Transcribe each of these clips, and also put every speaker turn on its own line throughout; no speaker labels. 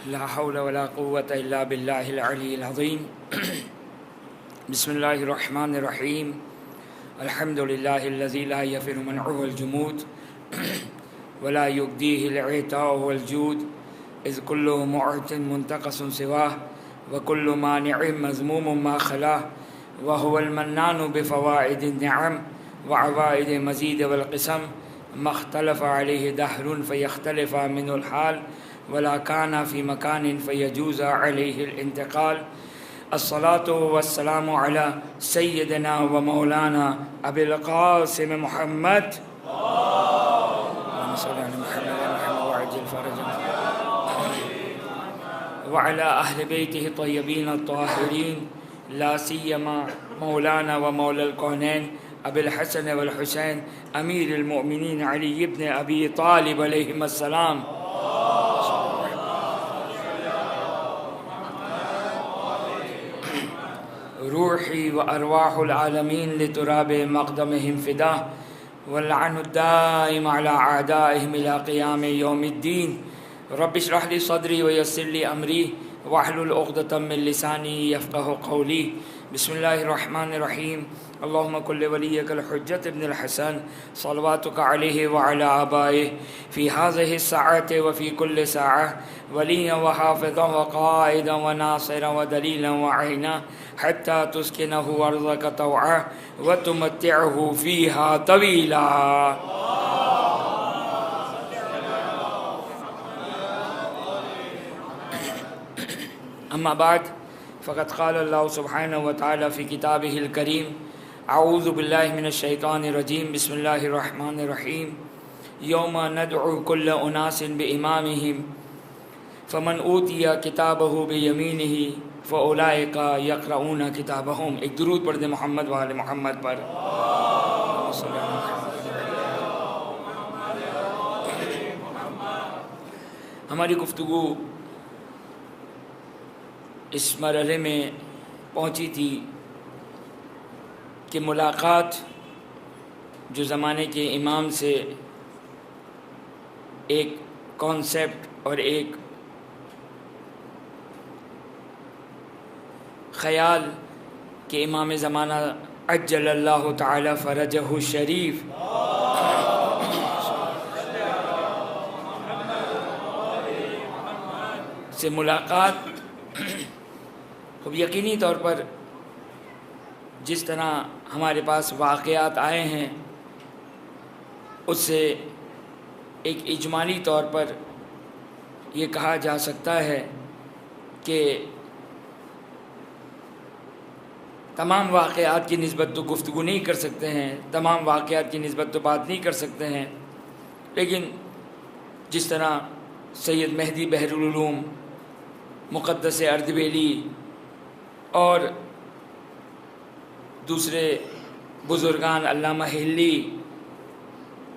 لا حول ولا قوة إلا بالله العلي العظيم. بسم الله الرحمن الرحيم. الحمد لله الذي لا يفر منعه الجمود ولا يبديه العطاء والجود، إذ كل معت منتقص سواه وكل مانع مذموم ما خلاه، وهو المنان بفوائد النعم وعوائد المزيد والقسم، ما اختلف عليه دهر فيختلف منه الحال، ولا كان في مكان فيجوز عليه الانتقال. الصلاة والسلام على سيدنا ومولانا أبي القاسم محمد اللهم صل على محمد وعجل فرجه وعلى أهل بيته الطيبين الطاهرين، لا سيما مولانا ومولى الكونين أبي الحسن والحسين أمير المؤمنين علي بن أبي طالب عليهما السلام. روحي وأرواح العالمين لتراب مقدمهم فداه، واللعن الدائم على أعدائهم إلى قيام يوم الدين. رب اشرح لي صدري ويسر لي أمري واحلل عقدة من لساني يفقه قولي. بسم الله الرحمن الرحيم. اللهم كن لوليك الحجة ابن الحسن صلواتك عليه وعلى آبائه في هذه الساعة وفي كل ساعة وليا وحافظا وقائدا وناصرا ودليلا وعينا، حتى تسكنه أرضك طوعا وتمتعه فيها طويلا. أما بعد، فقد قال الله سبحانه وتعالى في كتابه الكريم: أعوذ بالله من الشيطان الرجيم، بسم الله الرحمن الرحيم. يوم ندعو كل أناس بإمامهم فمن أوتي كتابه بيمينه فأولئك يقرؤون كتابهم. ایک درود پڑھ دیں محمد و آل محمد پر. ہماری گفتگو اس مرحلے میں پہنچی تھی کہ ملاقات جو زمانے کے امام سے ایک کانسیپٹ اور ایک خیال کہ امام زمانہ عجل اللہ تعالی فرجہ الشریف سے ملاقات، خب یقینی طور پر جس طرح ہمارے پاس واقعات آئے ہیں اس سے ایک اجمالی طور پر یہ کہا جا سکتا ہے کہ تمام واقعات کی نسبت تو گفتگو نہیں کر سکتے ہیں، تمام واقعات کی نسبت تو بات نہیں کر سکتے ہیں، لیکن جس طرح سید مہدی بحر العلوم، مقدس اردبیلی اور دوسرے بزرگان، علامہ ہلی،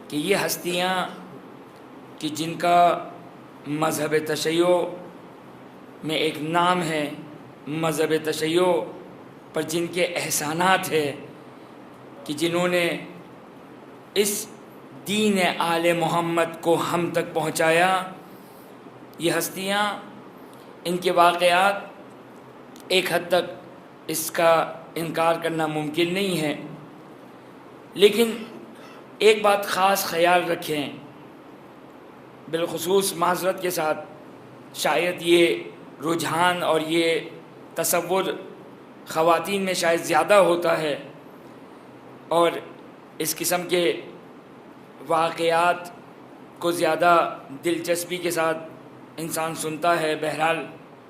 کہ یہ ہستیاں کہ جن کا مذہب تشیع میں ایک نام ہے، مذہب تشیع پر جن کے احسانات ہے، کہ جنہوں نے اس دین آل محمد کو ہم تک پہنچایا، یہ ہستیاں، ان کے واقعات ایک حد تک اس کا انکار کرنا ممکن نہیں ہے، لیکن ایک بات خاص خیال رکھیں، بالخصوص معذرت کے ساتھ شاید یہ رجحان اور یہ تصور خواتین میں شاید زیادہ ہوتا ہے اور اس قسم کے واقعات کو زیادہ دلچسپی کے ساتھ انسان سنتا ہے. بہرحال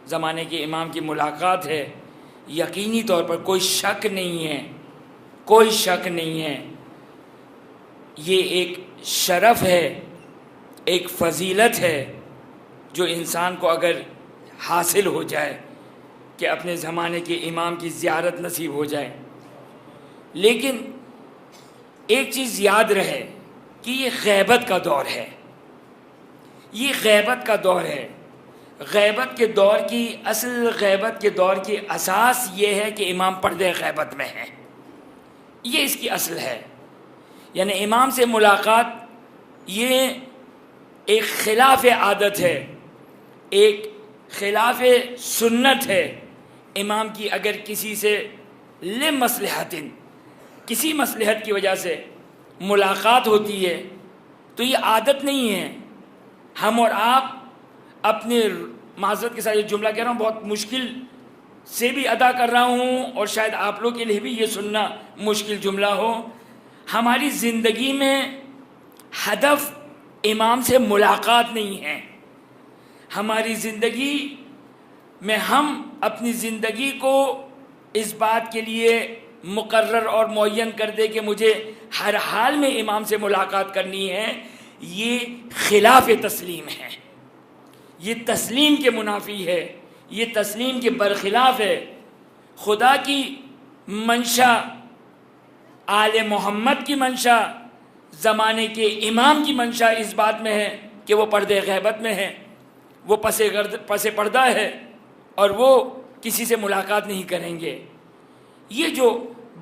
زمانے کے امام کی ملاقات ہے، یقینی طور پر کوئی شک نہیں ہے، کوئی شک نہیں ہے، یہ ایک شرف ہے، ایک فضیلت ہے جو انسان کو اگر حاصل ہو جائے کہ اپنے زمانے کے امام کی زیارت نصیب ہو جائے. لیکن ایک چیز یاد رہے کہ یہ غیبت کا دور ہے، یہ غیبت کا دور ہے. غیبت کے دور کی غیبت کے دور کی اساس یہ ہے کہ امام پردے غیبت میں ہیں، یہ اس کی اصل ہے. یعنی امام سے ملاقات یہ ایک خلاف عادت ہے، ایک خلاف سنت ہے امام کی اگر کسی سے لمصلحت، کسی مصلحت کی وجہ سے ملاقات ہوتی ہے تو یہ عادت نہیں ہے. ہم اور آپ اپنے معذرت کے ساتھ یہ جملہ کہہ رہا ہوں، بہت مشکل سے بھی ادا کر رہا ہوں اور شاید آپ لوگ کے لیے بھی یہ سننا مشکل جملہ ہو. ہماری زندگی میں ہدف امام سے ملاقات نہیں ہے. ہماری زندگی میں ہم اپنی زندگی کو اس بات کے لیے مقرر اور معین کر دے کہ مجھے ہر حال میں امام سے ملاقات کرنی ہے، یہ خلاف تسلیم ہے، یہ تسلیم کے منافی ہے، یہ تسلیم کے برخلاف ہے. خدا کی منشا، آل محمد کی منشا، زمانے کے امام کی منشا اس بات میں ہے کہ وہ پردے غیبت میں ہے، وہ پس پردہ ہے اور وہ کسی سے ملاقات نہیں کریں گے. یہ جو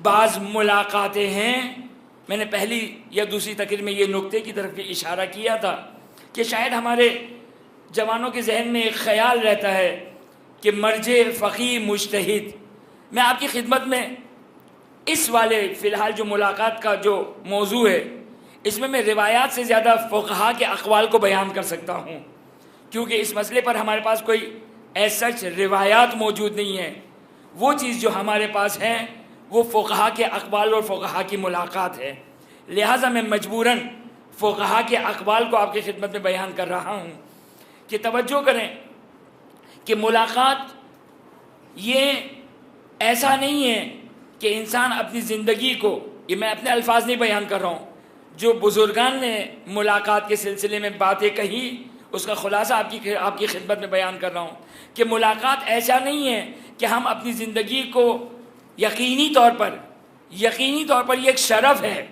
بعض ملاقاتیں ہیں، میں نے پہلی یا دوسری تقریر میں یہ نقطے کی طرف بھی اشارہ کیا تھا کہ شاید ہمارے جوانوں کے ذہن میں ایک خیال رہتا ہے کہ مرجع، فقیہ، مجتہد. میں آپ کی خدمت میں اس والے فی الحال جو ملاقات کا جو موضوع ہے، اس میں روایات سے زیادہ فقہا کے اقوال کو بیان کر سکتا ہوں، کیونکہ اس مسئلے پر ہمارے پاس کوئی ایسا روایات موجود نہیں ہے. وہ چیز جو ہمارے پاس ہے وہ فقہا کے اقوال اور فقہا کی ملاقات ہے. لہٰذا میں مجبوراً فقہا کے اقوال کو آپ کی خدمت میں بیان کر رہا ہوں کہ توجہ کریں کہ ملاقات یہ ایسا نہیں ہے کہ انسان اپنی زندگی کو، یہ میں اپنے الفاظ نہیں بیان کر رہا ہوں، جو بزرگان نے ملاقات کے سلسلے میں باتیں کہی اس کا خلاصہ آپ کی خدمت میں بیان کر رہا ہوں کہ ملاقات ایسا نہیں ہے کہ ہم اپنی زندگی کو یقینی طور پر یہ ایک شرف ہے،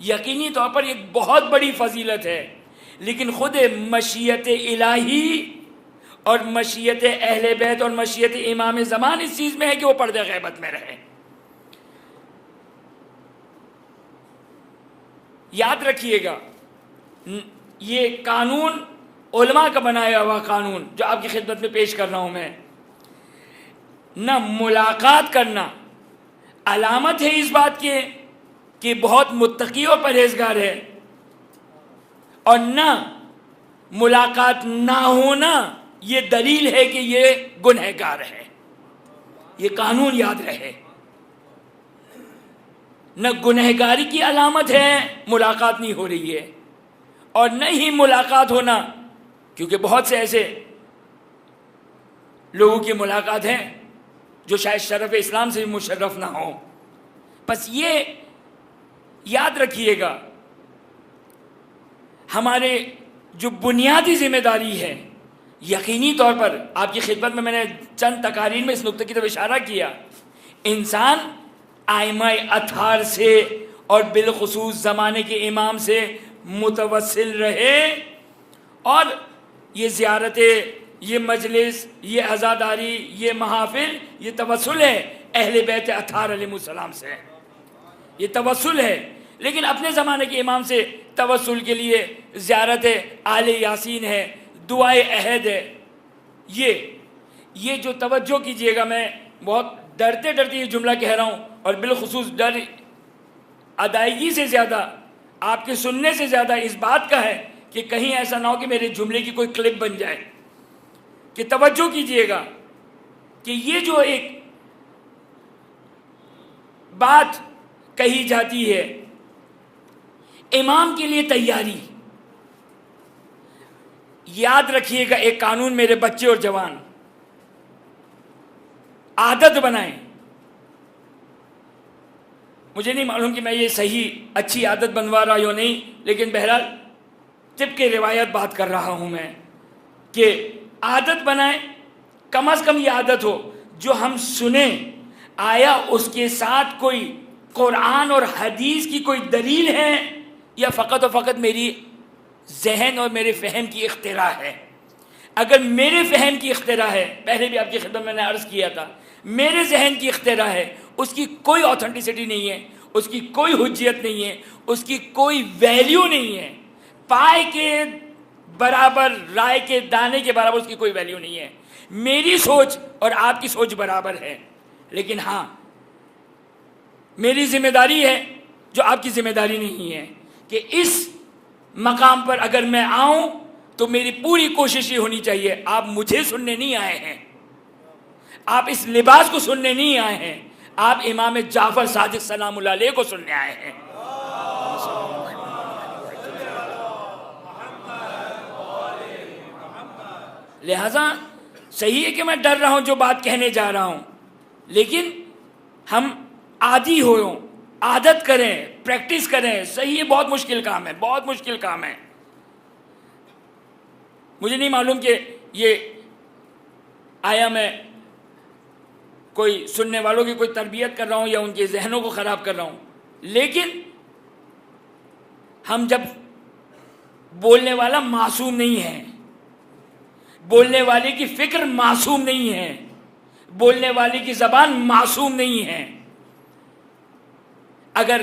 یقینی طور پر ایک بہت بڑی فضیلت ہے، لیکن خود مشیت الہی اور مشیت اہل بیت اور مشیت امام زمان اس چیز میں ہے کہ وہ پردہ غیبت میں رہے. یاد رکھیے گا یہ قانون علماء کا بنایا ہوا قانون جو آپ کی خدمت میں پیش کر رہا ہوں میں، نہ ملاقات کرنا علامت ہے اس بات کے کہ بہت متقی اور پرہیزگار ہے، اور نہ ملاقات نہ ہونا یہ دلیل ہے کہ یہ گنہگار ہے. یہ قانون یاد رہے، نہ گنہگاری کی علامت ہے ملاقات نہیں ہو رہی ہے، اور نہ ہی ملاقات ہونا، کیونکہ بہت سے ایسے لوگوں کی ملاقات ہیں جو شاید شرف اسلام سے بھی مشرف نہ ہوں. بس یہ یاد رکھیے گا ہمارے جو بنیادی ذمہ داری ہے، یقینی طور پر آپ کی خدمت میں نے چند تقاریر میں اس نقطے کی طرف اشارہ کیا، انسان ائمہ اطہار سے اور بالخصوص زمانے کے امام سے متوسل رہے، اور یہ زیارتیں، یہ مجلس، یہ عزاداری، یہ محافل، یہ توسل ہے اہل بیت اطہار علیہ السلام سے، یہ توسل ہے. لیکن اپنے زمانے کے امام سے توسل کے لیے زیارت آل یاسین ہے، دعائے عہد ہے. یہ جو توجہ کیجئے گا، میں بہت ڈرتے یہ جملہ کہہ رہا ہوں، اور بالخصوص ڈر ادائیگی سے زیادہ، آپ کے سننے سے زیادہ اس بات کا ہے کہ کہیں ایسا نہ ہو کہ میرے جملے کی کوئی کلپ بن جائے. کہ توجہ کیجئے گا کہ یہ جو ایک بات کہی جاتی ہے امام کے لیے تیاری، یاد رکھیے گا ایک قانون میرے بچے اور جوان عادت بنائیں. مجھے نہیں معلوم کہ میں یہ صحیح اچھی عادت بنوا رہا یا نہیں، لیکن بہرحال طبق روایت بات کر رہا ہوں میں کہ عادت بنائیں. کم از کم یہ عادت ہو جو ہم سنیں آیا اس کے ساتھ کوئی قرآن اور حدیث کی کوئی دلیل ہے یا فقط و فقط میری ذہن اور میرے فہم کی اختراع ہے. اگر میرے فہم کی اختراع ہے، پہلے بھی آپ کی خدمت میں نے عرض کیا تھا، میرے ذہن کی اختراع ہے، اس کی کوئی آتھنٹسٹی نہیں ہے، اس کی کوئی حجیت نہیں ہے، اس کی کوئی ویلیو نہیں ہے، پائے کے برابر، رائے کے دانے کے برابر اس کی کوئی ویلیو نہیں ہے. میری سوچ اور آپ کی سوچ برابر ہے، لیکن ہاں میری ذمہ داری ہے جو آپ کی ذمہ داری نہیں ہے کہ اس مقام پر اگر میں آؤں تو میری پوری کوشش یہ ہونی چاہیے، آپ مجھے سننے نہیں آئے ہیں، آپ اس لباس کو سننے نہیں آئے ہیں، آپ امام جعفر صادق سلام اللہ علیہ کو سننے آئے ہیں۔ لہذا صحیح ہے کہ میں ڈر رہا ہوں جو بات کہنے جا رہا ہوں، لیکن ہم عادی ہوں، عادت کریں، پریکٹس کریں۔ صحیح ہے، بہت مشکل کام ہے، بہت مشکل کام ہے۔ مجھے نہیں معلوم کہ یہ آیا میں کوئی سننے والوں کی کوئی تربیت کر رہا ہوں یا ان کے ذہنوں کو خراب کر رہا ہوں، لیکن ہم جب بولنے والا معصوم نہیں ہے، بولنے والے کی فکر معصوم نہیں ہے، بولنے والے کی زبان معصوم نہیں ہے، اگر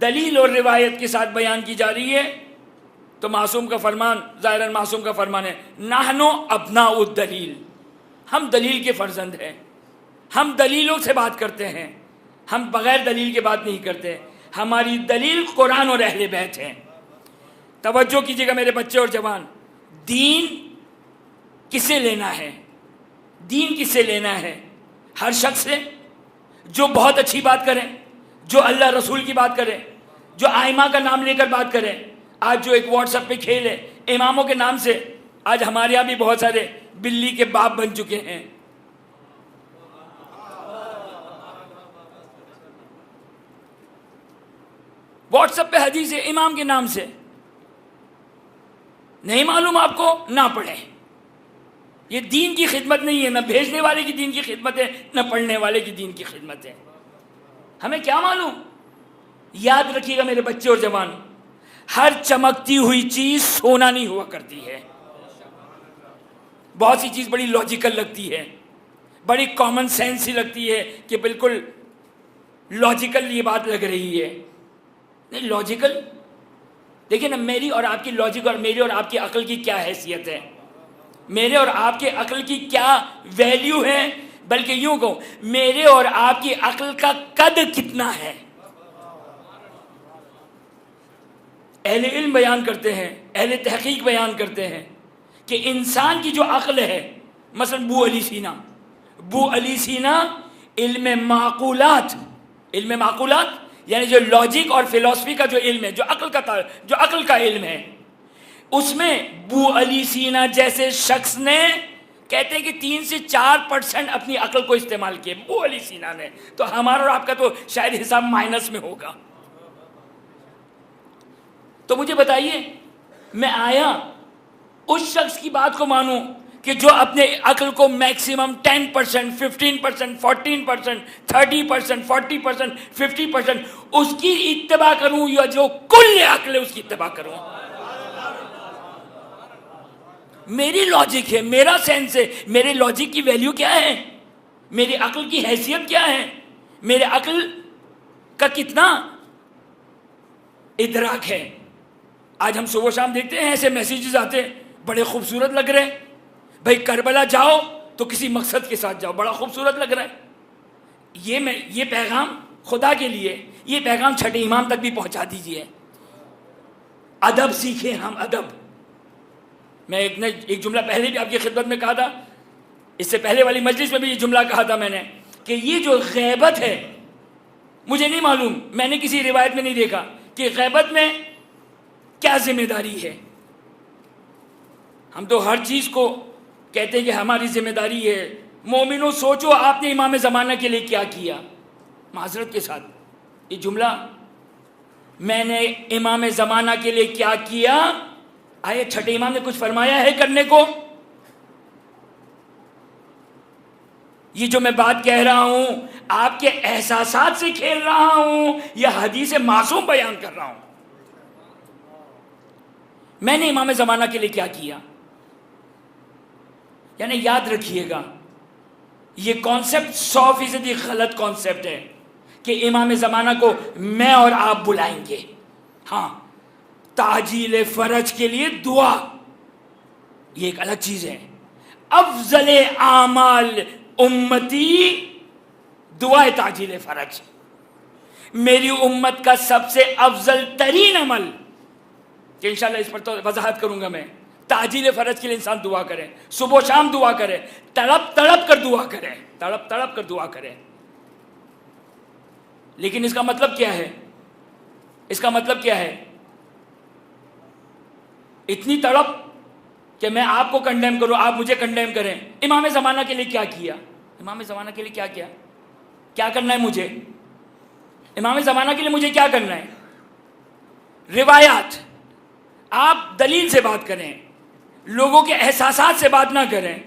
دلیل اور روایت کے ساتھ بیان کی جا رہی ہے تو معصوم کا فرمان ظاہراً معصوم کا فرمان ہے، نحنو ابناء الدلیل، ہم دلیل کے فرزند ہیں، ہم دلیلوں سے بات کرتے ہیں، ہم بغیر دلیل کے بات نہیں کرتے، ہماری دلیل قرآن اور اہل بیت ہیں۔ توجہ کیجیے گا میرے بچے اور جوان، دین کسے لینا ہے؟ دین کسے لینا ہے؟ ہر شخص سے جو بہت اچھی بات کرے، جو اللہ رسول کی بات کرے، جو آئمہ کا نام لے کر بات کرے۔ آج جو ایک واٹس ایپ پہ کھیل ہے اماموں کے نام سے، آج ہمارے یہاں بھی بہت سارے بلی کے باپ بن چکے ہیں۔ واٹس ایپ پہ حدیث ہے امام کے نام سے، نہیں معلوم آپ کو، نہ پڑھیں۔ یہ دین کی خدمت نہیں ہے، نہ بھیجنے والے کی دین کی خدمت ہے، نہ پڑھنے والے کی دین کی خدمت ہے۔ ہمیں کیا معلوم؟ یاد رکھیے گا میرے بچے اور جوان، ہر چمکتی ہوئی چیز سونا نہیں ہوا کرتی ہے۔ بہت سی چیز بڑی لاجیکل لگتی ہے، بڑی کامن سینس ہی لگتی ہے کہ بالکل لاجیکل یہ بات لگ رہی ہے، نہیں لاجیکل۔ دیکھیں نا، میری اور آپ کی لاجک اور میری اور آپ کی عقل کی کیا حیثیت ہے، میرے اور آپ کے عقل کی کیا ویلیو ہے، بلکہ یوں کہوں میرے اور آپ کی عقل کا قد کتنا ہے۔ اہل علم بیان کرتے ہیں، اہل تحقیق بیان کرتے ہیں کہ انسان کی جو عقل ہے، مثلا بو علی سینا علم معقولات یعنی جو لاجک اور فلسفی کا جو علم ہے، جو عقل کا علم ہے، اس میں بو علی سینا جیسے شخص نے کہتے ہیں کہ 3 سے 4% اپنی عقل کو استعمال کیے بو علی سینا نے، تو ہمارا اور آپ کا تو شاید حساب مائنس میں ہوگا۔ تو مجھے بتائیے، میں آیا اس شخص کی بات کو مانوں کہ جو اپنے عقل کو میکسیمم 10%، 15%، 14%، 30%، 40%، 50% اس کی اتباع کروں، یا جو کل عقل ہے اس کی اتباع کروں؟ میری لاجک ہے، میرا سینس ہے، میرے لاجک کی ویلیو کیا ہے، میری عقل کی حیثیت کیا ہے، میرے عقل کا کتنا ادراک ہے۔ آج ہم صبح شام دیکھتے ہیں ایسے میسیجز آتے ہیں، بڑے خوبصورت لگ رہے ہیں، بھائی کربلا جاؤ تو کسی مقصد کے ساتھ جاؤ، بڑا خوبصورت لگ رہا ہے۔ یہ پیغام خدا کے لیے، یہ پیغام چھٹے امام تک بھی پہنچا دیجئے۔ ادب سیکھیں ہم، ادب۔ میں ایک جملہ پہلے بھی آپ کی خدمت میں کہا تھا، اس سے پہلے والی مجلس میں بھی یہ جملہ کہا تھا میں نے، کہ یہ جو غیبت ہے، مجھے نہیں معلوم، میں نے کسی روایت میں نہیں دیکھا کہ غیبت میں کیا ذمہ داری ہے۔ ہم تو ہر چیز کو کہتے ہیں کہ ہماری ذمہ داری ہے۔ مومنوں سوچو آپ نے امام زمانہ کے لیے کیا کیا۔ معذرت کے ساتھ یہ جملہ، میں نے امام زمانہ کے لیے کیا کیا، آئے چھٹے امام نے کچھ فرمایا ہے کرنے کو؟ یہ جو میں بات کہہ رہا ہوں آپ کے احساسات سے کھیل رہا ہوں یا حدیث معصوم بیان کر رہا ہوں؟ میں نے امام زمانہ کے لیے کیا کیا؟ یعنی یاد رکھیے گا، یہ کانسیپٹ 100% غلط کانسیپٹ ہے کہ امام زمانہ کو میں اور آپ بلائیں گے۔ ہاں، تعجیل فرج کے لیے دعا یہ ایک الگ چیز ہے۔ افضل اعمال امتی دعائے تعجیل فرج، میری امت کا سب سے افضل ترین عمل، کہ انشاءاللہ اس پر تو وضاحت کروں گا میں، تعجیل فرج کے لیے انسان دعا کرے، صبح و شام دعا کرے، تڑپ تڑپ کر دعا کرے، تڑپ تڑپ کر دعا کرے. لیکن اس کا مطلب کیا ہے؟ اس کا مطلب کیا ہے؟ اتنی تڑپ کہ میں آپ کو کنڈیم کروں، آپ مجھے کنڈیم کریں. امام زمانہ کے لیے کیا کیا؟ امام زمانہ کے لیے کیا کیا؟ کیا کرنا ہے مجھے؟ امام زمانہ کے لیے مجھے کیا کرنا ہے؟ روایات، آپ دلیل سے بات کریں، لوگوں کے احساسات سے بات نہ کریں،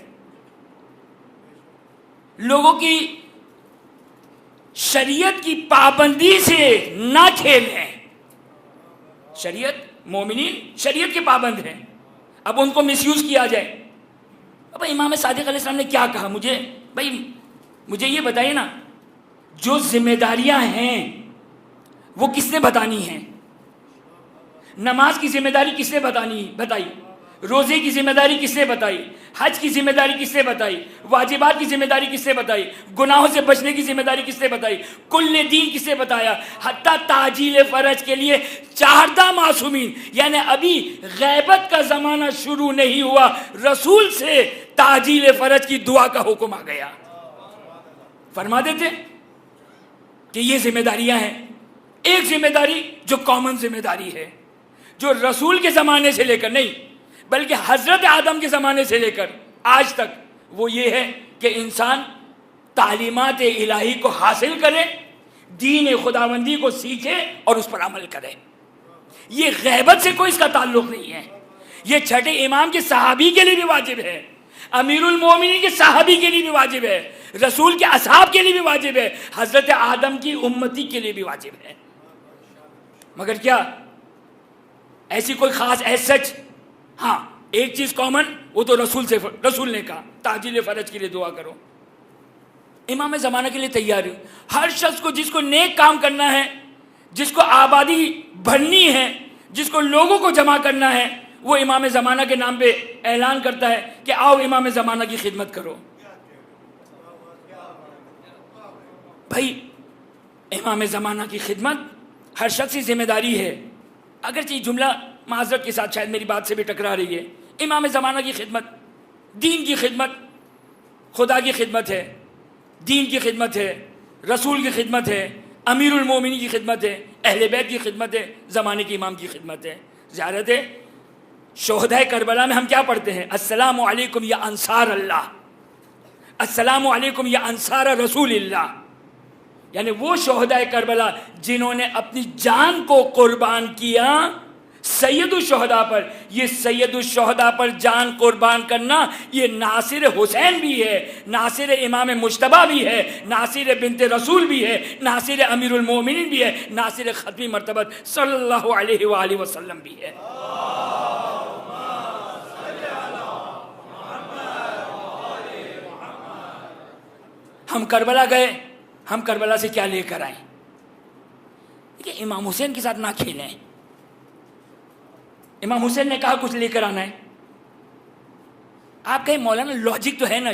لوگوں کی شریعت کی پابندی سے نہ کھیلیں. شریعت، مومنین شریعت کے پابند ہیں، اب ان کو مس یوز کیا جائے. اب امام صادق علیہ السلام نے کیا کہا؟ مجھے یہ بتائیے نا، جو ذمہ داریاں ہیں وہ کس نے بتانی ہیں؟ نماز کی ذمہ داری کس نے بتائی؟ روزے کی ذمہ داری کس نے بتائی؟ حج کی ذمہ داری کس نے بتائی؟ واجبات کی ذمہ داری کس نے بتائی؟ گناہوں سے بچنے کی ذمہ داری کس نے بتائی؟ کل دین کس نے بتایا؟ حتیٰ تعجیل فرج کے لیے 14 معصومین، یعنی ابھی غیبت کا زمانہ شروع نہیں ہوا، رسول سے تعجیل فرج کی دعا کا حکم آ گیا. فرما دیتے کہ یہ ذمہ داریاں ہیں. ایک ذمہ داری جو کامن ذمہ داری ہے، جو رسول کے زمانے سے لے کر نہیں بلکہ حضرت آدم کے زمانے سے لے کر آج تک، وہ یہ ہے کہ انسان تعلیمات الہی کو حاصل کرے، دین خداوندی کو سیکھے اور اس پر عمل کرے. یہ غیبت سے کوئی اس کا تعلق نہیں ہے. یہ چھٹے امام کے صحابی کے لیے بھی واجب ہے، امیر المومنین کے صحابی کے لیے بھی واجب ہے، رسول کے اصحاب کے لیے بھی واجب ہے، حضرت آدم کی امتی کے لیے بھی واجب ہے. مگر کیا ایسی کوئی خاص سچ؟ ہاں ایک چیز کامن، وہ تو رسول نے کہا تعجیل فرج کے لیے دعا کرو. امام زمانہ کے لیے تیاری، ہر شخص کو جس کو نیک کام کرنا ہے، جس کو آبادی بھرنی ہے، جس کو لوگوں کو جمع کرنا ہے، وہ امام زمانہ کے نام پہ اعلان کرتا ہے کہ آؤ امام زمانہ کی خدمت کرو. بھائی امام زمانہ کی خدمت ہر شخص کی ذمہ داری ہے. اگرچہ جملہ معذرت کے ساتھ شاید میری بات سے بھی ٹکرا رہی ہے. امام زمانہ کی خدمت دین کی خدمت، خدا کی خدمت ہے، دین کی خدمت ہے، رسول کی خدمت ہے، امیر المومنین کی خدمت ہے، اہل بیت کی خدمت ہے، زمانے کے امام کی خدمت ہے. زیارت شہدائے کربلا میں ہم کیا پڑھتے ہیں؟ السلام علیکم یا انصار اللہ، السلام علیکم یا انصار رسول اللہ. یعنی وہ شہدائے کربلا جنہوں نے اپنی جان کو قربان کیا سید الشہداء پر. یہ سید الشہداء پر جان قربان کرنا یہ ناصر حسین بھی ہے، ناصر امام مجتبیٰ بھی ہے، ناصر بنت رسول بھی ہے، ناصر امیر المومنین بھی ہے، ناصر ختمی مرتبت صلی اللہ علیہ وآلہ وسلم بھی ہے. ہم کربلا گئے، ہم کربلا سے کیا لے کر آئیں؟ دیکھیں امام حسین کے ساتھ نہ کھیلیں. امام حسین نے کہا کچھ لے کر آنا ہے. آپ کہیں مولانا لاجک تو ہے نا،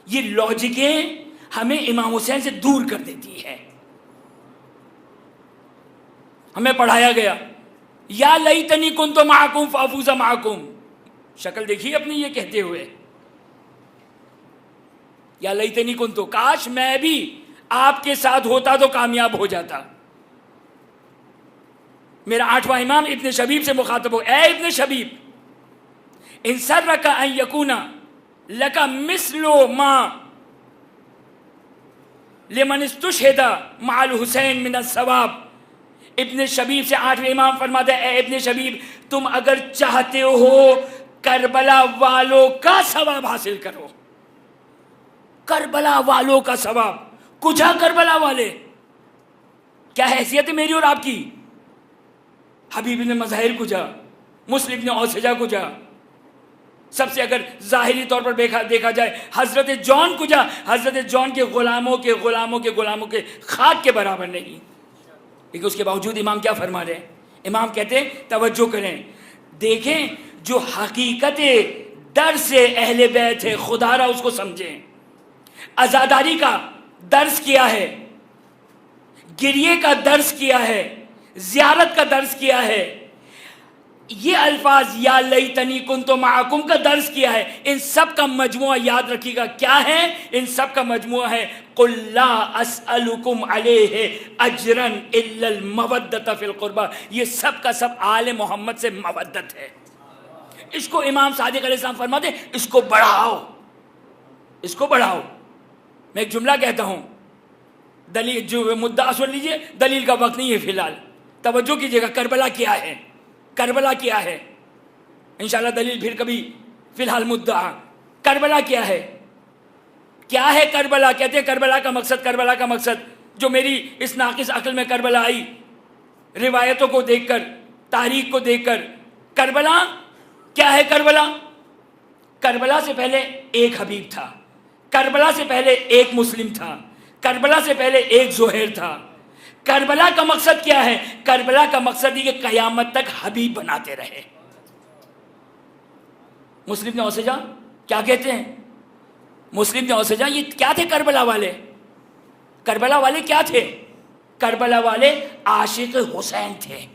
یہ لاجکیں ہمیں امام حسین سے دور کر دیتی ہے. ہمیں پڑھایا گیا یا لیتنی کنت معکم فافوز معکم، شکل دیکھیے اپنی یہ کہتے ہوئے، یا لیتنی کنت، کاش میں بھی آپ کے ساتھ ہوتا تو کامیاب ہو جاتا. میرا 8واں امام ابن شبیب سے مخاطب ہو، اے ابن شبیب، ان سرک ان یکون لک مثل ما لمن استشہد مع الحسین من الثواب. ابن شبیب سے 8ویں امام فرماتے ہیں، اے ابن شبیب، تم اگر چاہتے ہو کربلا والوں کا ثواب حاصل کرو، کربلا والوں کا ثواب. کجا کربلا والے؟ کیا حیثیت ہے میری اور آپ کی؟ حبیب بن مظاہر کجا، مسلم بن اوسجہ کجا، سب سے اگر ظاہری طور پر دیکھا جائے حضرت جون کجا، حضرت جون کے غلاموں کے خاک کے برابر نہیں. لیکن اس کے باوجود امام کیا فرما رہے ہیں؟ امام کہتے ہیں توجہ کریں، دیکھیں جو حقیقت درس اہل بیت ہے، خدا را اس کو سمجھیں. عزاداری کا درس کیا ہے، گریے کا درس کیا ہے، زیارت کا درس کیا ہے، یہ الفاظ یا لیتنی کنت معکم کا درس کیا ہے. ان سب کا مجموعہ یاد رکھیے گا کیا ہے، ان سب کا مجموعہ ہے قل لا اسألکم علیہ اجرا الا المودۃ فی القربى. یہ سب کا سب آل محمد سے مودت ہے. اس کو امام صادق علیہ السلام فرماتے ہیں اس کو بڑھاؤ، اس کو بڑھاؤ. میں ایک جملہ کہتا ہوں، دلیل جو مدعا سن لیجئے، دلیل کا وقت نہیں ہے فی الحال، توجہ کیجئے گا. کربلا کیا ہے، کربلا کیا ہے، انشاءاللہ دلیل پھر کبھی. فی الحال مدعا کربلا کیا ہے. کیا ہے کربلا؟ کہتے ہیں کربلا کا مقصد، کربلا کا مقصد جو میری اس ناقص عقل میں کربلا آئی روایتوں کو دیکھ کر، تاریخ کو دیکھ کر. کربلا کیا ہے؟ کربلا، کربلا سے پہلے ایک حبیب تھا، کربلا سے پہلے ایک مسلم تھا، کربلا سے پہلے ایک زہیر تھا. کربلا کا مقصد کیا ہے؟ کربلا کا مقصد یہ کہ قیامت تک حبیب بناتے رہے. مسلم نے اوسجا کیا کہتے ہیں؟ مسلم نے اوسجا یہ کیا تھے کربلا والے؟ کربلا والے کیا تھے؟ کربلا والے عاشق حسین تھے.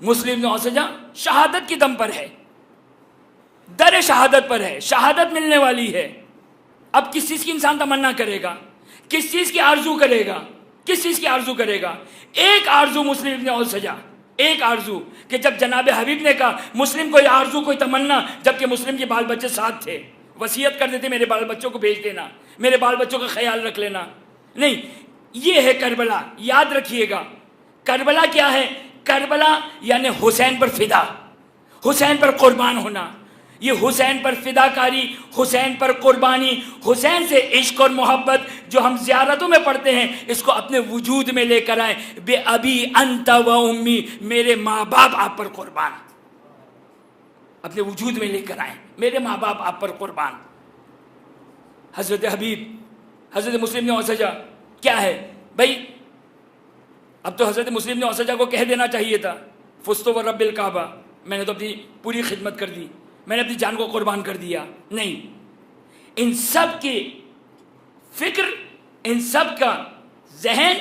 مسلم نے اوسجا شہادت کی دم پر ہے، در شہادت پر ہے، شہادت ملنے والی ہے. اب کس چیز کی انسان تمنا کرے گا؟ کس چیز کی آرزو کرے گا؟ کس چیز کی آرزو کرے گا؟ ایک آرزو مسلم ابن اوسجا، ایک آرزو کہ جب جناب حبیب نے کہا مسلم کوئی آرزو کوئی تمنا، جبکہ مسلم کے بال بچے ساتھ تھے، وصیت کر دیتے میرے بال بچوں کو بھیج دینا، میرے بال بچوں کا خیال رکھ لینا. نہیں، یہ ہے کربلا. یاد رکھیے گا کربلا کیا ہے. کربلا یعنی حسین پر فدا، حسین پر قربان ہونا. یہ حسین پر فداکاری، حسین پر قربانی، حسین سے عشق اور محبت جو ہم زیارتوں میں پڑھتے ہیں اس کو اپنے وجود میں لے کر آئیں. بے ابی انت و امی، میرے ماں باپ آپ پر قربان، اپنے وجود میں لے کر آئیں میرے ماں باپ آپ پر قربان. حضرت حبیب، حضرت مسلم نے اوسجا کیا ہے بھائی؟ اب تو حضرت مسلم نے اوسجا کو کہہ دینا چاہیے تھا فزت ورب الکعبہ، میں نے تو اپنی پوری خدمت کر دی، میں نے اپنی جان کو قربان کر دیا. نہیں، ان سب کی فکر، ان سب کا ذہن،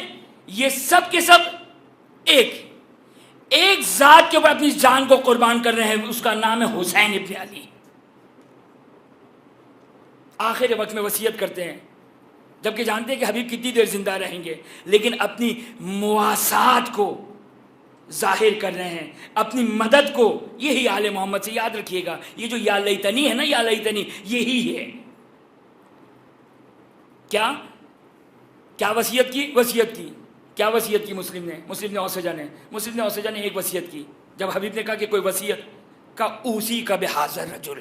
یہ سب کے سب ایک ذات کے اوپر اپنی جان کو قربان کر رہے ہیں، اس کا نام ہے حسین ابن علی. آخر وقت میں وصیت کرتے ہیں جبکہ جانتے ہیں کہ حبیب کتنی دیر زندہ رہیں گے، لیکن اپنی مواسات کو ظاہر کر رہے ہیں، اپنی مدد کو. یہی آل محمد سے یاد رکھیے گا، یہ جو یا لیتنی ہے نا، یا لیتنی یہی ہے. کیا وصیت کی؟ وصیت کی کیا وصیت کی مسلم نے اوسجا نے ایک وصیت کی. جب حبیب نے کہا کہ کوئی وصیت کا اوسی کا بحاضر رجل،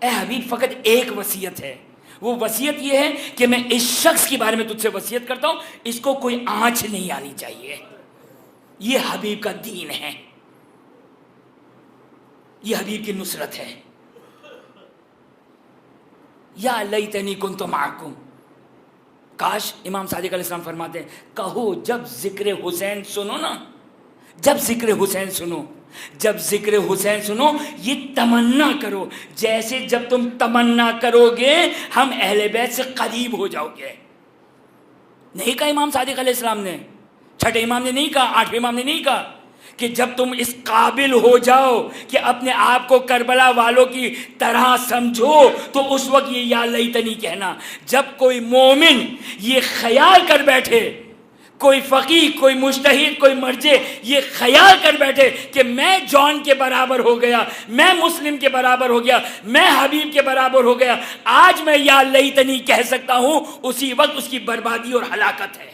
اے حبیب فقط ایک وصیت ہے. وہ وصیت یہ ہے کہ میں اس شخص کے بارے میں تجھ سے وصیت کرتا ہوں، اس کو کوئی آنچ نہیں آنی چاہیے. یہ حبیب کا دین ہے، یہ حبیب کی نصرت ہے. یا لیتنی کنت معکم. کاش امام صادق علیہ السلام فرماتے ہیں کہو جب ذکر حسین سنو نا، جب ذکر حسین سنو، جب ذکر حسین سنو یہ تمنا کرو، جیسے جب تم تمنا کرو گے ہم اہل بیت سے قریب ہو جاؤ گے. نہیں کہا امام صادق علیہ السلام نے، چھٹے امام نے نہیں کہا، آٹھویں امام نے نہیں کہا کہ جب تم اس قابل ہو جاؤ کہ اپنے آپ کو کربلا والوں کی طرح سمجھو تو اس وقت یہ یا لیتنی کہنا. جب کوئی مومن یہ خیال کر بیٹھے، کوئی فقیہ، کوئی مجتہد، کوئی مرجع یہ خیال کر بیٹھے کہ میں جان کے برابر ہو گیا، میں مسلم کے برابر ہو گیا، میں حبیب کے برابر ہو گیا، آج میں یا لیتنی کہہ سکتا ہوں، اسی وقت اس کی بربادی اور ہلاکت ہے.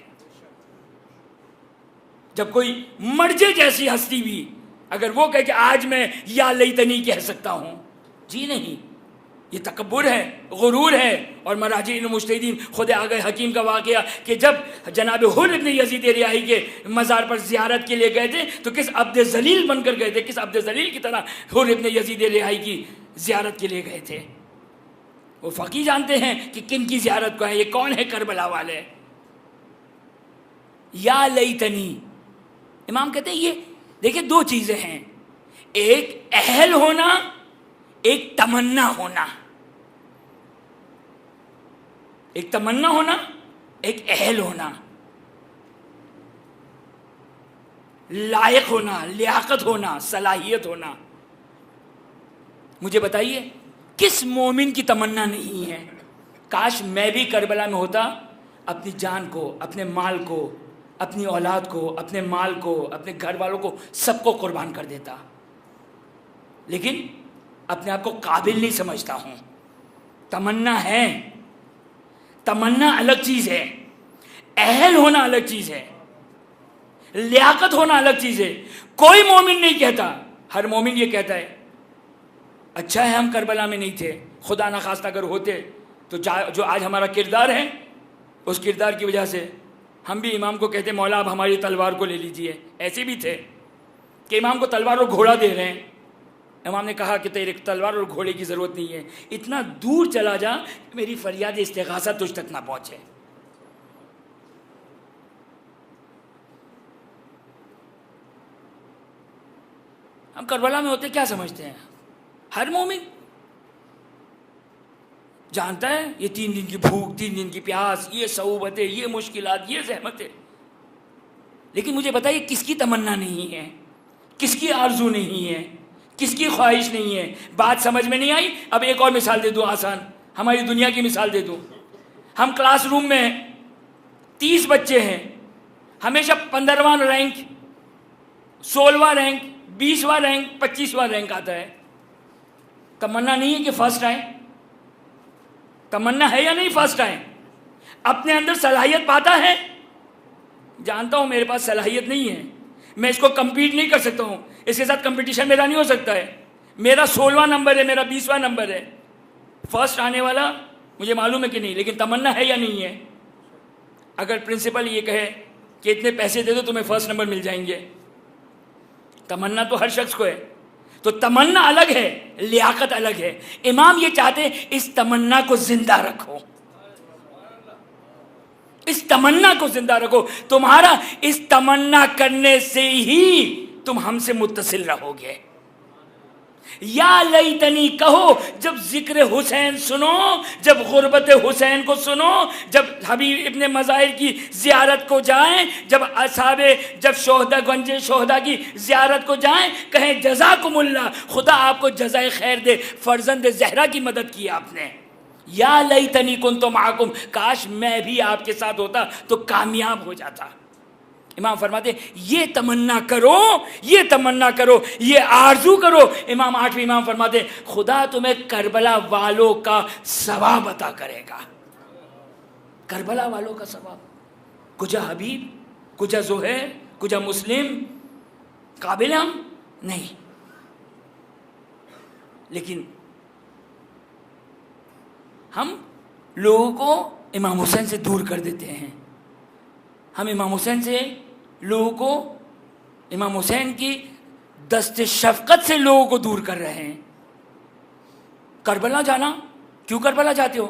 جب کوئی مرجع جیسی ہستی بھی اگر وہ کہے کہ آج میں یا لیتنی کہہ سکتا ہوں، جی نہیں، یہ تکبر ہے، غرور ہے. اور مراجعین و مجتہدین خود آگے حکیم کا واقعہ کہ جب جناب حر ابن یزید ریاحی کے مزار پر زیارت کے لیے گئے تھے تو کس عبد ذلیل بن کر گئے تھے، کس عبد ذلیل کی طرح حر ابن یزید ریاحی کی زیارت کے لیے گئے تھے. وہ فقیہ جانتے ہیں کہ کن کی زیارت کو ہے، یہ کون ہے کربلا والے. یا لیتنی امام کہتے ہیں یہ دیکھیں دو چیزیں ہیں، ایک اہل ہونا، ایک تمنا ہونا، ایک تمنا ہونا، ایک اہل ہونا، لائق ہونا، لیاقت ہونا، صلاحیت ہونا۔ مجھے بتائیے کس مومن کی تمنا نہیں ہے کاش میں بھی کربلا میں ہوتا، اپنی جان کو، اپنے مال کو، اپنی اولاد کو، اپنے مال کو، اپنے گھر والوں کو، سب کو قربان کر دیتا، لیکن اپنے آپ کو قابل نہیں سمجھتا ہوں۔ تمنا ہے، تمنا الگ چیز ہے، اہل ہونا الگ چیز ہے، لیاقت ہونا الگ چیز ہے۔ کوئی مومن نہیں کہتا، ہر مومن یہ کہتا ہے اچھا ہے ہم کربلا میں نہیں تھے، خدا نخواستہ اگر ہوتے تو جو آج ہمارا کردار ہے اس کردار کی وجہ سے ہم بھی امام کو کہتے مولا اب ہماری تلوار کو لے لیجئے۔ ایسے بھی تھے کہ امام کو تلوار اور گھوڑا دے رہے ہیں، امام نے کہا کہ تیرے تلوار اور گھوڑے کی ضرورت نہیں ہے، اتنا دور چلا جا میری فریاد استغاثہ تجھ تک نہ پہنچے۔ ہم کربلا میں ہوتے کیا سمجھتے ہیں؟ ہر مومن جانتا ہے یہ 3 دن کی بھوک، 3 دن کی پیاس، یہ صعوبتیں، یہ مشکلات، یہ زحمتیں، لیکن مجھے بتائیے کس کی تمنا نہیں ہے، کس کی آرزو نہیں ہے، کس کی خواہش نہیں ہے؟ بات سمجھ میں نہیں آئی؟ اب ایک اور مثال دے دوں آسان، ہماری دنیا کی مثال دے دوں۔ ہم کلاس روم میں 30 بچے ہیں، ہمیشہ 15واں رینک، 16واں رینک، 20واں رینک، 25واں رینک آتا ہے۔ تمنا نہیں ہے کہ فرسٹ آئیں؟ تمنا ہے یا نہیں فرسٹ آئیں؟ اپنے اندر صلاحیت پاتا ہے؟ جانتا ہوں میرے پاس صلاحیت نہیں ہے، میں اس کو کمپیٹ نہیں کر سکتا ہوں، اس کے ساتھ کمپٹیشن میرا نہیں ہو سکتا ہے، میرا 16واں نمبر ہے، میرا 20واں نمبر ہے، فرسٹ آنے والا مجھے معلوم ہے کہ نہیں، لیکن تمنا ہے یا نہیں ہے؟ اگر پرنسپل یہ کہے کہ اتنے پیسے دے دو تمہیں فرسٹ نمبر مل جائیں گے، تمنا تو ہر شخص کو ہے، تو تمنا الگ ہے، لیاقت الگ ہے۔ امام یہ چاہتے ہیں اس تمنا کو زندہ رکھو، اس تمنا کو زندہ رکھو، تمہارا اس تمنا کرنے سے ہی تم ہم سے متصل رہو گے۔ یا لیتنی کہو جب ذکر حسین سنو، جب غربت حسین کو سنو، جب حبیب ابن مظاہر کی زیارت کو جائیں، جب اصحاب جب شہداء گنج شہداء کی زیارت کو جائیں، کہیں جزاکم اللہ، خدا آپ کو جزائے خیر دے، فرزند زہرا کی مدد کی آپ نے۔ یا لیتنی کنت معکم، کاش میں بھی آپ کے ساتھ ہوتا تو کامیاب ہو جاتا۔ امام فرماتے یہ تمنا کرو، یہ تمنا کرو، یہ آرزو کرو۔ امام 8ویں امام فرماتے خدا تمہیں کربلا والوں کا ثواب عطا کرے گا، کربلا والوں کا ثواب۔ کجا حبیب، کجا زہیر، کجا مسلم، قابل ہم نہیں، لیکن ہم لوگوں کو امام حسین سے دور کر دیتے ہیں، ہم امام حسین سے لوگوں کو، امام حسین کی دست شفقت سے لوگوں کو دور کر رہے ہیں۔ کربلا جانا، کیوں کربلا جاتے ہو؟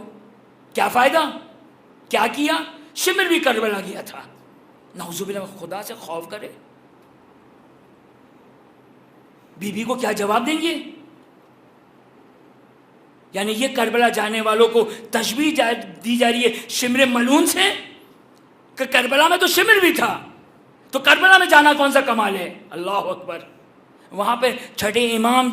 کیا فائدہ؟ کیا کیا؟ شمر بھی کربلا گیا تھا، نعوذ باللہ، خدا سے خوف کرے۔ بی بی کو کیا جواب دیں گے؟ یعنی یہ کربلا جانے والوں کو تشبیہ دی جا رہی ہے شمر ملعون سے، کہ کربلا میں تو شمر بھی تھا، تو کربلا میں جانا کون سا کمال ہے؟ اللہ اکبر۔ وہاں پہ چھٹے امام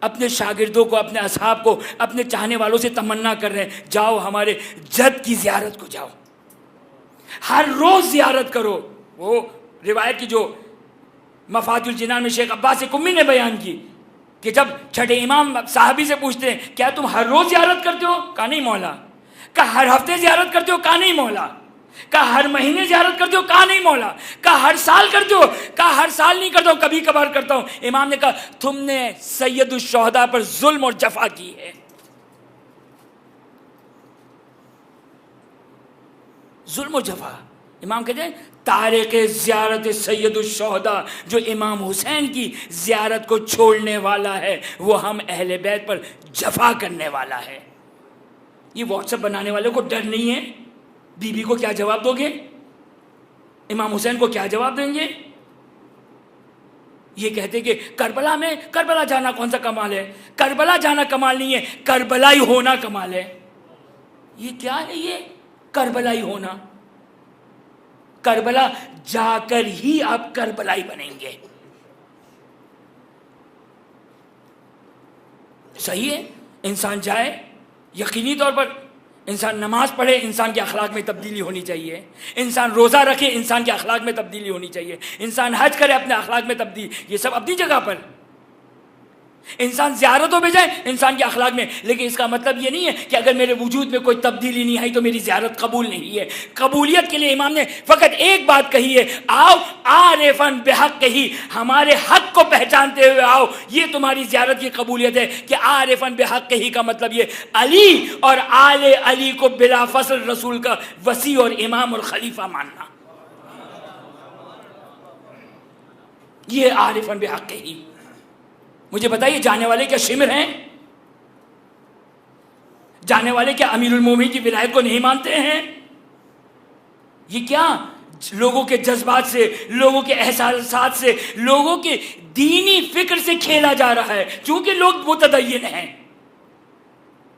اپنے شاگردوں کو، اپنے اصحاب کو، اپنے چاہنے والوں سے تمنا کر رہے ہیں جاؤ ہمارے جد کی زیارت کو جاؤ، ہر روز زیارت کرو۔ وہ روایت کی جو مفاتیح الجنان میں شیخ عباس قمی نے بیان کی کہ جب چھٹے امام صحابی سے پوچھتے ہیں کیا تم ہر روز زیارت کرتے ہو؟ کہا نہیں مولا۔ کہا ہر ہفتے زیارت کرتے ہو؟ کہا نہیں مولا۔ کہا ہر مہینے زیارت کرتے ہو؟ کہا نہیں مولا۔ کہا ہر سال کرتے ہو؟ کہا ہر سال نہیں کرتا ہوں، کبھی کبھار کرتا ہوں۔ امام نے کہا تم نے سید الشہداء پر ظلم اور جفا کی ہے، ظلم و جفا۔ امام کہتے ہیں تارک زیارت سید الشہداء، جو امام حسین کی زیارت کو چھوڑنے والا ہے وہ ہم اہل بیت پر جفا کرنے والا ہے۔ یہ واٹس ایپ بنانے والے کو ڈر نہیں ہے؟ بی بی کو کیا جواب دو گے؟ امام حسین کو کیا جواب دیں گے؟ یہ کہتے کہ کربلا جانا کون سا کمال ہے؟ کربلا جانا کمال نہیں ہے، کربلائی ہونا کمال ہے۔ یہ کیا ہے؟ یہ کربلائی ہونا، کربلا جا کر ہی آپ کربلائی بنیں گے۔ صحیح ہے، انسان جائے، یقینی طور پر انسان نماز پڑھے، انسان کے اخلاق میں تبدیلی ہونی چاہیے، انسان روزہ رکھے، انسان کے اخلاق میں تبدیلی ہونی چاہیے، انسان حج کرے، اپنے اخلاق میں تبدیلی، یہ سب اپنی جگہ پر، انسان زیارتوں پہ جائے انسان کے اخلاق میں، لیکن اس کا مطلب یہ نہیں ہے کہ اگر میرے وجود میں کوئی تبدیلی نہیں آئی تو میری زیارت قبول نہیں ہے۔ قبولیت کے لیے امام نے فقط ایک بات کہی ہے، آؤ عارفاً بحق ہی، ہمارے حق کو پہچانتے ہوئے آؤ، یہ تمہاری زیارت کی قبولیت ہے۔ کہ عارفاً بحق ہی کا مطلب یہ علی اور آل علی کو بلا فصل رسول کا وسیع اور امام اور خلیفہ ماننا، یہ عارفاً بحق ہی۔ مجھے بتائیے جانے والے کیا شمر ہیں؟ جانے والے کیا امیر المومنین کی ولایت کو نہیں مانتے ہیں؟ یہ کیا لوگوں کے جذبات سے، لوگوں کے احساسات سے، لوگوں کے دینی فکر سے کھیلا جا رہا ہے، چونکہ لوگ متدین ہیں۔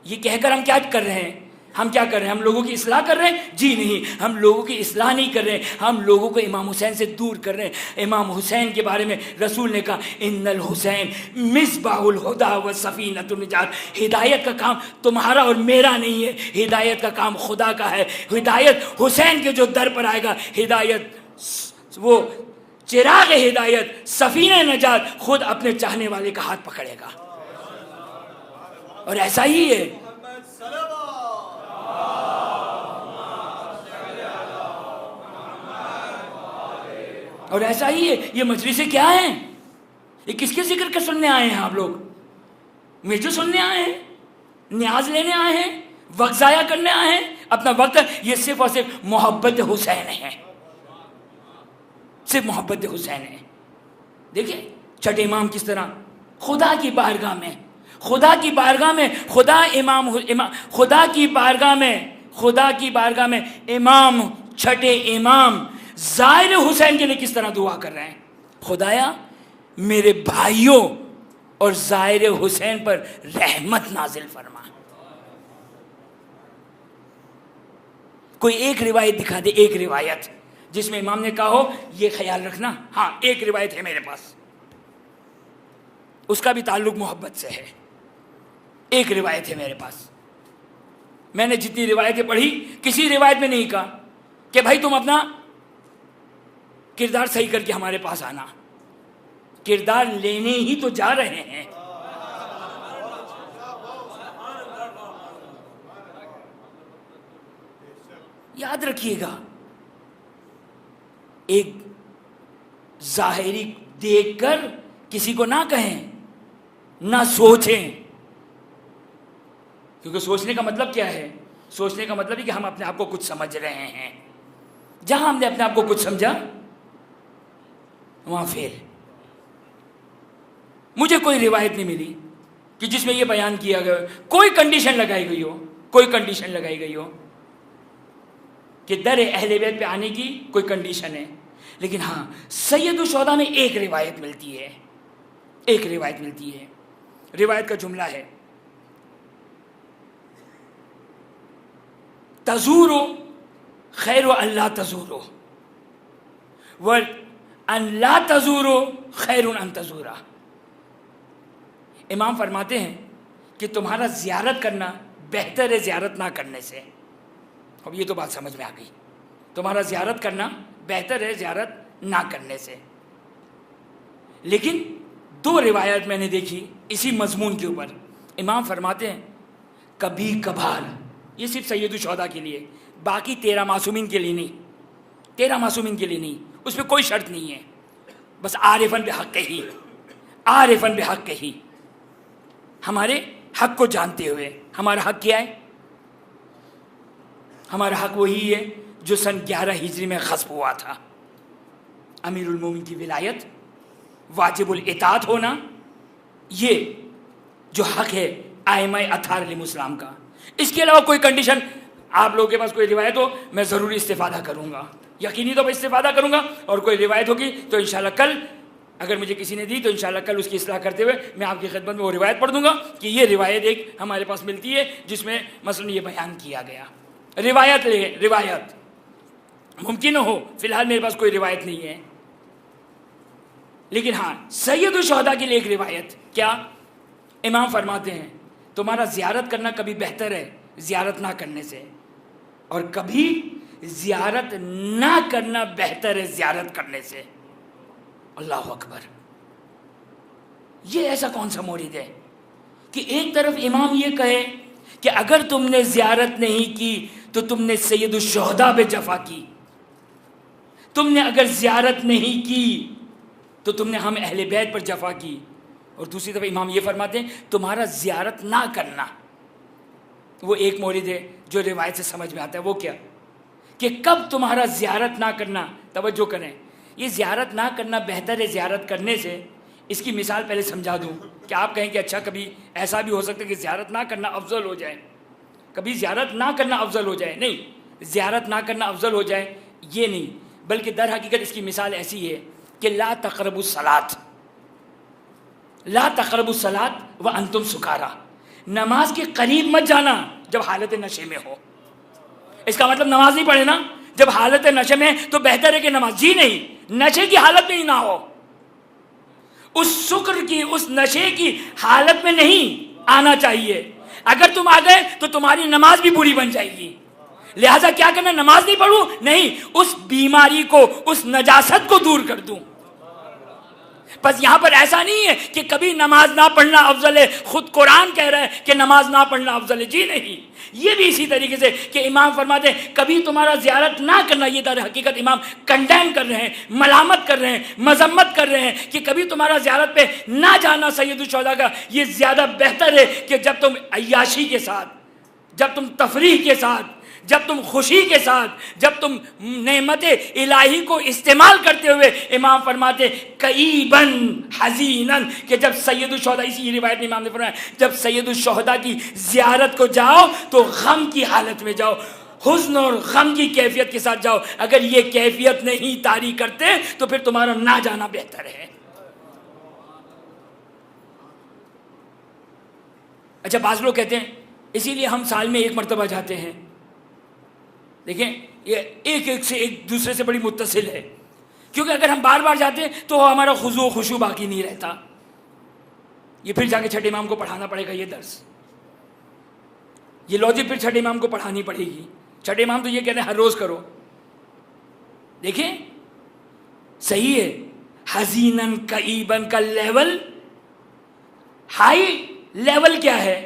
یہ کہہ کر ہم کیا کر رہے ہیں؟ ہم کیا کر رہے ہیں؟ ہم لوگوں کی اصلاح کر رہے ہیں؟ جی نہیں، ہم لوگوں کی اصلاح نہیں کر رہے ہیں، ہم لوگوں کو امام حسین سے دور کر رہے ہیں۔ امام حسین کے بارے میں رسول نے کہا ان الحسین مصباح الہدی و سفینۃ النجات، ہدایت کا کام تمہارا اور میرا نہیں ہے، ہدایت کا کام خدا کا ہے۔ ہدایت حسین کے جو در پر آئے گا، ہدایت وہ چراغ ہدایت، سفینہ نجات خود اپنے چاہنے والے کا ہاتھ پکڑے گا، اور ایسا ہی ہے۔ اور ایسا ہی ہے۔ یہ مجلسیں کیا ہیں؟ یہ کس کے ذکر کے سننے آئے ہیں آپ لوگ؟ میجو سننے آئے ہیں؟ نیاز لینے آئے ہیں؟ وقت ضائع کرنے آئے ہیں اپنا وقت؟ یہ صرف اور صرف محبت حسین ہے، صرف محبت حسین ہے۔ دیکھیں چھٹے امام کس طرح خدا کی بارگاہ میں، خدا کی بارگاہ میں، خدا کی بارگاہ میں امام، چھٹے امام زائر حسین کے لیے کس طرح دعا کر رہے ہیں؟ خدایا میرے بھائیوں اور زائر حسین پر رحمت نازل فرما۔ کوئی ایک روایت دکھا دے، ایک روایت جس میں امام نے کہا ہو یہ خیال رکھنا، ہاں ایک روایت ہے میرے پاس، اس کا بھی تعلق محبت سے ہے، ایک روایت ہے میرے پاس۔ میں نے جتنی روایتیں پڑھی کسی روایت میں نہیں کہا کہ بھائی تم اپنا کردار صحیح کر کے ہمارے پاس آنا، کردار لینے ہی تو جا رہے ہیں۔ یاد رکھیے گا، ایک ظاہری دیکھ کر کسی کو نہ کہیں، نہ سوچیں، کیونکہ سوچنے کا مطلب کیا ہے؟ سوچنے کا مطلب ہے کہ ہم اپنے آپ کو کچھ سمجھ رہے ہیں، جہاں ہم نے اپنے آپ کو کچھ سمجھا وہاں فیل۔ مجھے کوئی روایت نہیں ملی کہ جس میں یہ بیان کیا گیا کوئی کنڈیشن لگائی گئی ہو کہ در اہل بیت پہ آنے کی کوئی کنڈیشن ہے، لیکن ہاں سید الشہداء میں ایک روایت ملتی ہے، روایت کا جملہ ہے تزورو خیر و اللہ تزورو و ان لا تزورو خیر ان تزورا۔ امام فرماتے ہیں کہ تمہارا زیارت کرنا بہتر ہے زیارت نہ کرنے سے۔ اب یہ تو بات سمجھ میں آ گئی، تمہارا زیارت کرنا بہتر ہے زیارت نہ کرنے سے۔ لیکن دو روایت میں نے دیکھی اسی مضمون کے اوپر، امام فرماتے ہیں کبھی کبھار، یہ صرف سید الشہداء کے لیے، باقی 13 معصومین کے لیے نہیں، اس میں کوئی شرط نہیں ہے، بس عارفاً بحق ہی، ہمارے حق کو جانتے ہوئے۔ ہمارا حق کیا ہے؟ ہمارا حق وہی ہے جو سن 11 ہجری میں غصب ہوا تھا، امیر المومنین کی ولایت، واجب الاطاعت ہونا، یہ جو حق ہے ائمہ اطہار علیہ السلام کا۔ اس کے علاوہ کوئی کنڈیشن آپ لوگوں کے پاس کوئی روایت ہو میں ضروری استفادہ کروں گا، یقینی طور پر استفادہ کروں گا، اور کوئی روایت ہوگی تو انشاءاللہ کل اگر مجھے کسی نے دی تو انشاءاللہ کل اس کی اصلاح کرتے ہوئے میں آپ کی خدمت میں وہ روایت پڑھ دوں گا کہ یہ روایت ایک ہمارے پاس ملتی ہے جس میں مثلا یہ بیان کیا گیا. روایت ممکن ہو، فی الحال میرے پاس کوئی روایت نہیں ہے، لیکن ہاں سید الشہداء کے لیے ایک روایت. کیا؟ امام فرماتے ہیں تمہارا زیارت کرنا کبھی بہتر ہے زیارت نہ کرنے سے، اور کبھی زیارت نہ کرنا بہتر ہے زیارت کرنے سے. اللہ اکبر. یہ ایسا کون سا مورد ہے کہ ایک طرف امام یہ کہے کہ اگر تم نے زیارت نہیں کی تو تم نے سید الشہداء پہ جفا کی، تم نے اگر زیارت نہیں کی تو تم نے ہم اہل بیت پر جفا کی. اور دوسری طرف امام یہ فرماتے ہیں تمہارا زیارت نہ کرنا. وہ ایک مورد ہے جو روایت سے سمجھ میں آتا ہے. وہ کیا کہ کب تمہارا زیارت نہ کرنا. توجہ کریں، یہ زیارت نہ کرنا بہتر ہے زیارت کرنے سے. اس کی مثال پہلے سمجھا دوں کہ آپ کہیں کہ اچھا کبھی ایسا بھی ہو سکتا ہے کہ زیارت نہ کرنا افضل ہو جائے، کبھی زیارت نہ کرنا افضل ہو جائے. نہیں، زیارت نہ کرنا افضل ہو جائے یہ نہیں، بلکہ در حقیقت اس کی مثال ایسی ہے کہ لا تقربوا الصلاۃ، لا تقربوا الصلاۃ وانتم سکارا. نماز کے قریب مت جانا جب حالت نشے میں ہو. اس کا مطلب نماز نہیں پڑھے نا جب حالت نشے میں، تو بہتر ہے کہ نماز جی نہیں، نشے کی حالت میں ہی نہ ہو. اس سکر کی، اس نشے کی حالت میں نہیں آنا چاہیے. اگر تم آ گئے تو تمہاری نماز بھی بری بن جائے گی. لہٰذا کیا کرنا؟ نماز نہیں پڑھوں، نہیں، اس بیماری کو، اس نجاست کو دور کر دوں. بس یہاں پر ایسا نہیں ہے کہ کبھی نماز نہ پڑھنا افضل ہے، خود قرآن کہہ رہا ہے کہ نماز نہ پڑھنا افضل ہے. جی نہیں، یہ بھی اسی طریقے سے کہ امام فرماتے ہیں کبھی تمہارا زیارت نہ کرنا. یہ در حقیقت امام کنڈیم کر رہے ہیں، ملامت کر رہے ہیں، مذمت کر رہے ہیں کہ کبھی تمہارا زیارت پہ نہ جانا سید الشہداء کا یہ زیادہ بہتر ہے کہ جب تم عیاشی کے ساتھ، جب تم تفریح کے ساتھ، جب تم خوشی کے ساتھ، جب تم نعمت الہی کو استعمال کرتے ہوئے، امام فرماتے کئیبن حزینن، کہ جب سید الشہداء، اسی روایت میں امام نے فرمایا جب سید الشہداء کی زیارت کو جاؤ تو غم کی حالت میں جاؤ، حزن اور غم کی کیفیت کے ساتھ جاؤ. اگر یہ کیفیت نہیں طاری کرتے تو پھر تمہارا نہ جانا بہتر ہے. اچھا، بعض لوگ کہتے ہیں اسی لیے ہم سال میں ایک مرتبہ جاتے ہیں. دیکھیں یہ ایک سے ایک دوسرے سے بڑی متصل ہے، کیونکہ اگر ہم بار بار جاتے ہیں تو ہمارا خضوع و خشوع باقی نہیں رہتا. یہ پھر جا کے چھٹے امام کو پڑھانا پڑے گا یہ درس، یہ لاجک پھر چھٹے امام کو پڑھانی پڑے گی. چھٹے امام تو یہ کہتے ہیں ہر روز کرو. دیکھیں صحیح ہے، حزینن کئیبن کا لیول، ہائی لیول کیا ہے؟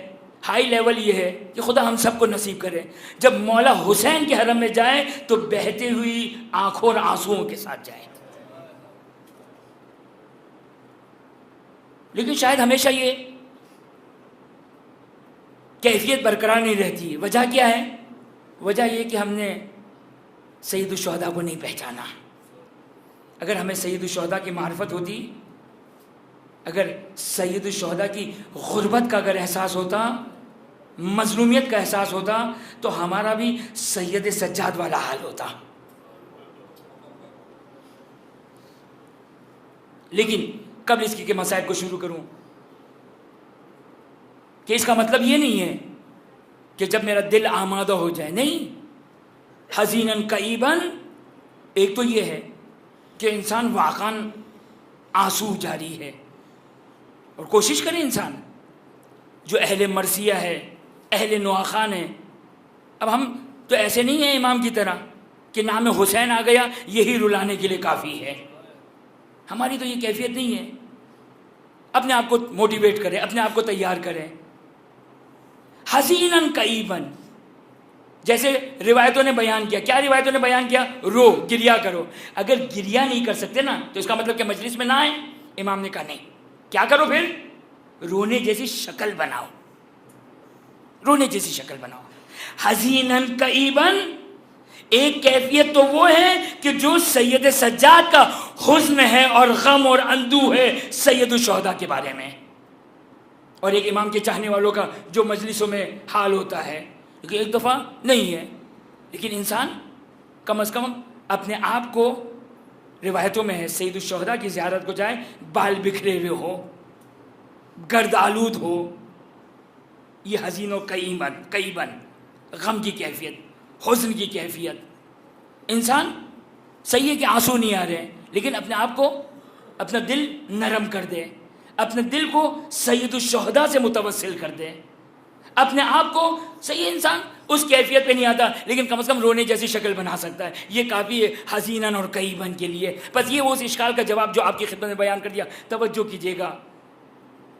ہائی لیول یہ ہے کہ خدا ہم سب کو نصیب کرے جب مولا حسین کے حرم میں جائے تو بہتے ہوئی آنکھوں اور آنسوؤں کے ساتھ جائے. لیکن شاید ہمیشہ یہ کیفیت برقرار نہیں رہتی. وجہ کیا ہے؟ وجہ یہ کہ ہم نے سید الشہداء کو نہیں پہچانا. اگر ہمیں سید الشہداء کی معرفت ہوتی، اگر سید الشہداء کی غربت کا اگر احساس ہوتا، مظلومیت کا احساس ہوتا، تو ہمارا بھی سید سجاد والا حال ہوتا. لیکن قبل اس کی کہ مسائل کو شروع کروں کہ اس کا مطلب یہ نہیں ہے کہ جب میرا دل آمادہ ہو جائے، نہیں. حزینن کئیبن ایک تو یہ ہے کہ انسان واقعاً آنسو جاری ہے، اور کوشش کرے انسان جو اہل مرثیہ ہے، اہل نواخان ہے. اب ہم تو ایسے نہیں ہیں امام کی طرح کہ نام حسین آ گیا یہی رلانے کے لیے کافی ہے. ہماری تو یہ کیفیت نہیں ہے. اپنے آپ کو موٹیویٹ کریں، اپنے آپ کو تیار کریں. حزینن کئیبن، جیسے روایتوں نے بیان کیا. کیا روایتوں نے بیان کیا؟ رو، گریا کرو. اگر گریا نہیں کر سکتے نا تو اس کا مطلب کہ مجلس میں نہ آئیں. امام نے کہا نہیں، کیا کرو پھر؟ رونے جیسی شکل بناؤ، رونے جیسی شکل بناؤ. حزینن کئیبن ایک کیفیت تو وہ ہے کہ جو سید سجاد کا حزن ہے اور غم اور اندوہ ہے سید الشہداء کے بارے میں، اور ایک امام کے چاہنے والوں کا جو مجلسوں میں حال ہوتا ہے. لیکن ایک دفعہ نہیں ہے، لیکن انسان کم از کم اپنے آپ کو روایتوں میں ہے سید الشہداء کی زیارت کو جائیں، بال بکھرے ہوئے ہو، گرد آلود ہو، یہ حزین و کئیبن، غم کی کیفیت، حزن کی کیفیت. انسان صحیح ہے کہ آنسو نہیں آ رہے ہیں، لیکن اپنے آپ کو، اپنا دل نرم کر دے، اپنے دل کو سید الشہداء سے متوسل کر دے، اپنے آپ کو. صحیح انسان اس کیفیت پہ نہیں آتا، لیکن کم از کم رونے جیسی شکل بنا سکتا ہے. یہ کافی ہے حزیناً اور کئیبن کے لیے. بس یہ وہ اس اشکال کا جواب جو آپ کی خدمت میں بیان کر دیا. توجہ کیجیے گا،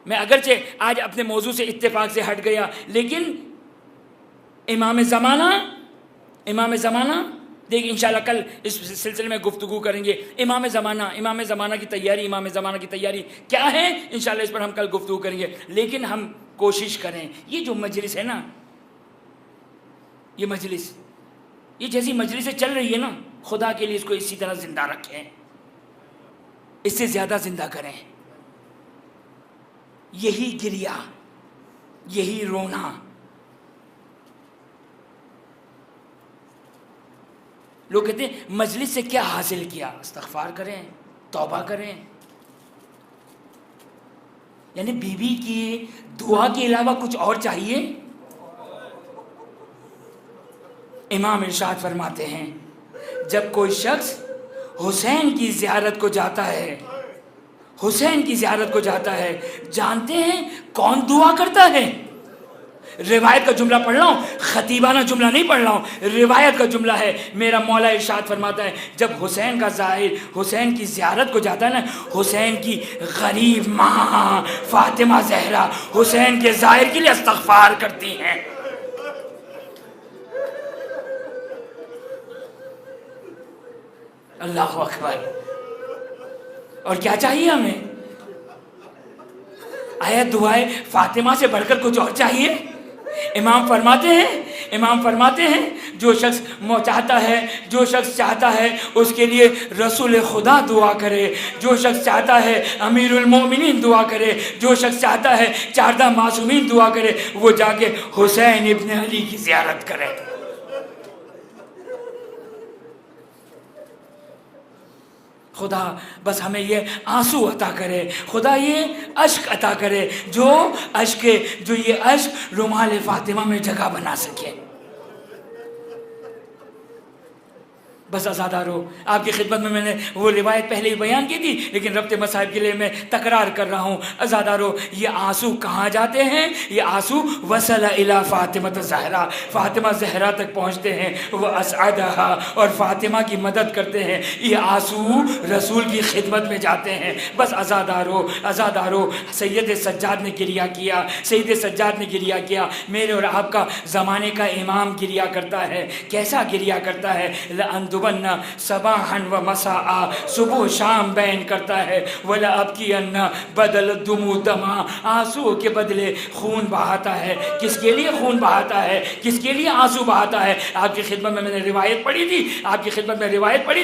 میں اگرچہ آج اپنے موضوع سے اتفاق سے ہٹ گیا، لیکن امام زمانہ دیکھ انشاءاللہ کل اس سلسلے میں گفتگو کریں گے. امام زمانہ کی تیاری کیا ہے، انشاءاللہ اس پر ہم کل گفتگو کریں گے. لیکن ہم کوشش کریں، یہ جو مجلس ہے نا، یہ مجلس، یہ جیسی مجلسیں چل رہی ہے نا، خدا کے لیے اس کو اسی طرح زندہ رکھیں، اس سے زیادہ زندہ کریں. یہی گریہ، یہی رونا. لوگ کہتے ہیں مجلس سے کیا حاصل کیا؟ استغفار کریں، توبہ کریں. یعنی بیوی کی دعا کے علاوہ کچھ اور چاہیے؟ امام ارشاد فرماتے ہیں جب کوئی شخص حسین کی زیارت کو جاتا ہے، جانتے ہیں کون دعا کرتا ہے؟ روایت کا جملہ پڑھ رہا ہوں، خطیبانہ جملہ نہیں پڑھ رہا ہوں، روایت کا جملہ ہے. میرا مولا ارشاد فرماتا ہے جب حسین کا زائر حسین کی زیارت کو جاتا ہے نا، حسین کی غریب ماں فاطمہ زہرا حسین کے زائر کے لیے استغفار کرتی ہیں. اللہ اکبر. اور کیا چاہیے ہمیں؟ آیا دعائے فاطمہ سے بڑھ کر کچھ اور چاہیے؟ امام فرماتے ہیں جو شخص چاہتا ہے اس کے لیے رسول خدا دعا کرے، جو شخص چاہتا ہے امیر المومنین دعا کرے، جو شخص چاہتا ہے 14 معصومین دعا کرے، وہ جا کے حسین ابن علی کی زیارت کرے. خدا بس ہمیں یہ آنسو عطا کرے، خدا یہ اشک عطا کرے، جو یہ اشک رومال فاطمہ میں جگہ بنا سکے. بس آزادارو، آپ کی خدمت میں نے وہ روایت پہلے ہی بیان کی تھی، لیکن ربط مصائب کے لیے میں تکرار کر رہا ہوں. آزادارو، یہ آنسو کہاں جاتے ہیں؟ یہ آنسو وصل الی فاطمہ زہرا، فاطمہ زہرا تک پہنچتے ہیں. وہ اسعدہا، اور فاطمہ کی مدد کرتے ہیں. یہ آنسو رسول کی خدمت میں جاتے ہیں. بس آزادارو، سید سجاد نے گریہ کیا. میرے اور آپ کا زمانے کا امام گریہ کرتا ہے. کیسا گریہ کرتا ہے؟ لأندبن صباحا و مساء، صبح شام بیان کرتا ہے. ولا ابکین بدل الدموع دما، آنسو کے بدلے خون بہاتا ہے. کس کے لیے خون بہاتا ہے؟ کس کے لیے آنسو بہاتا ہے؟ آپ کی خدمت میں نے روایت پڑھی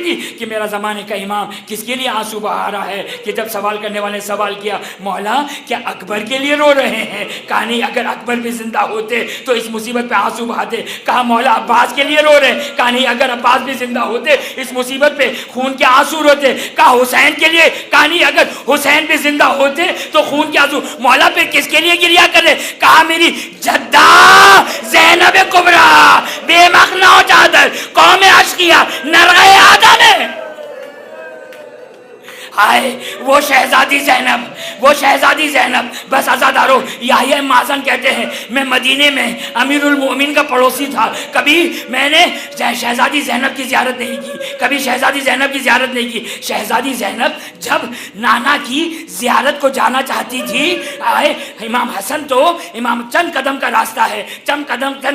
تھی کہ میرا زمانے کا امام کس کے لیے آنسو بہا رہا ہے. کہ جب سوال کرنے والے سوال کیا، مولا کیا اکبر کے لیے رو رہے ہیں؟ کہا نہیں، اگر اکبر بھی زندہ ہوتے تو اس مصیبت پہ آنسو بہاتے. کہا مولا عباس کے لیے رو رہے ہیں؟ کہا نہیں، اگر عباس بھی زندہ ہوتے اس مصیبت پہ خون کے آنسو روتے. کہا حسین کے لیے؟ کہا نہیں، اگر حسین بھی زندہ ہوتے تو خون کے آنسو. مولا پھر کس کے لیے گریہ کر رہے؟ کہا میری جدہ زینب کبریٰ بے مخنا و چادر قوم اشقیہ نرغہ آدم ہے. ہائے وہ شہزادی زینب. بس آزادارو، یحییٰ مازن کہتے ہیں میں مدینے میں امیر المومنین کا پڑوسی تھا. کبھی میں نے شہزادی زینب کی زیارت نہیں کی. شہزادی زینب جب نانا کی زیارت کو جانا چاہتی تھی، امام حسن تو چند قدم کا راستہ ہے، چند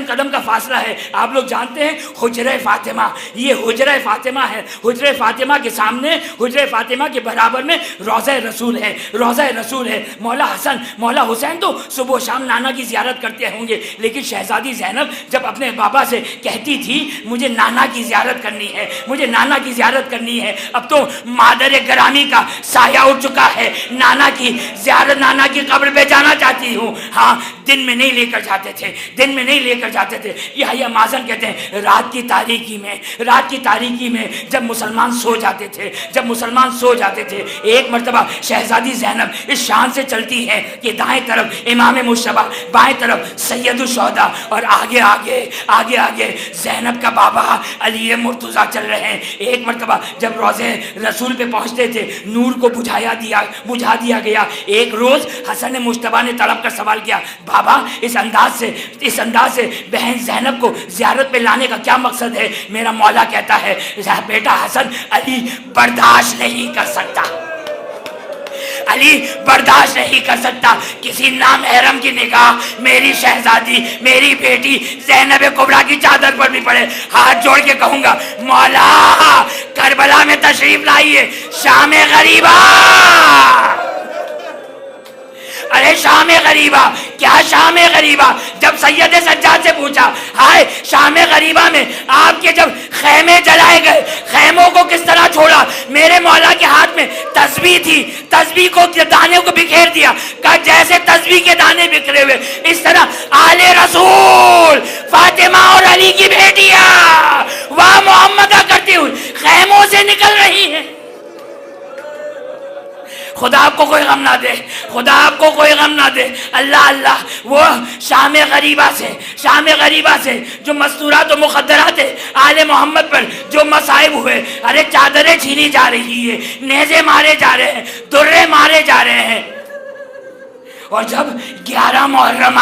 قدم کا فاصلہ ہے. آپ لوگ جانتے ہیں حجرہ فاطمہ، یہ حجرہ فاطمہ ہے. حجرہ فاطمہ کے سامنے، حجرہ فاطمہ کے برابر میں روضہ رسول ہے، روضہ رسول ہے۔ مولا حسن مولا حسین تو صبح و شام نانا کی زیارت کرتے ہوں گے، لیکن شہزادی زینب جب اپنے بابا سے کہتی تھی مجھے نانا کی زیارت کرنی ہے، مجھے نانا کی زیارت کرنی ہے، اب تو مادر گرامی کا سایہ اٹھ چکا ہے، نانا کی زیارت، نانا کی قبر پہ جانا چاہتی ہوں۔ ہاں دن میں نہیں لے کر جاتے تھے، دن میں نہیں لے کر جاتے تھے۔ یحییٰ مازن کہتے ہیں رات کی تاریکی میں، رات کی تاریکی میں جب مسلمان سو جاتے تھے، جب مسلمان سو جاتے تھے، ایک مرتبہ شہزادی زینب اس شان سے چلتی ہے کہ دائیں طرف امام مشتبہ، بائیں طرف سید الشہداء، اور آگے آگے آگے آگے زینب کا بابا علی مرتضیٰ چل رہے ہیں۔ ایک مرتبہ جب روضہ رسول پہ پہنچتے تھے نور کو بجھا دیا گیا۔ ایک روز حسن مشتبہ نے تڑپ کر سوال کیا، بابا اس انداز سے بہن زینب کو زیارت پہ لانے کا کیا مقصد ہے؟ میرا مولا کہتا ہے بیٹا حسن، علی برداشت نہیں کر سکتا، علی برداشت نہیں کر سکتا کسی نامحرم کی نگاہ میری شہزادی، میری بیٹی زینب کبریٰ کی چادر پر بھی پڑے۔ ہاتھ جوڑ کے کہوں گا مولا کربلا میں تشریف لائیے، شام غریبہ، ارے شام غریبہ، کیا شام غریبہ؟ جب سید سجاد سے پوچھا ہائے شام غریبہ میں آپ کے جب خیمے جلائے گئے، خیموں کو کس طرح چھوڑا؟ میرے مولا کے ہاتھ میں تسبیح تھی، تسبیح کو دانے کو بکھیر دیا، کہ جیسے تسبیح کے دانے بکھرے ہوئے اس طرح آل رسول فاطمہ اور علی کی بیٹیاں واہ محمدہ کرتی ہوئی خیموں سے نکل رہی ہیں۔ خدا آپ کو کوئی غم نہ دے، خدا آپ کو کوئی غم نہ دے۔ اللہ اللہ، وہ شام غریبہ سے جو مستورات و مخدرات آل محمد پر جو مصائب ہوئے، ارے چادریں چھینی جا رہی ہے، نیزے مارے جا رہے ہیں، درے مارے جا رہے ہیں۔ اور جب 11 محرم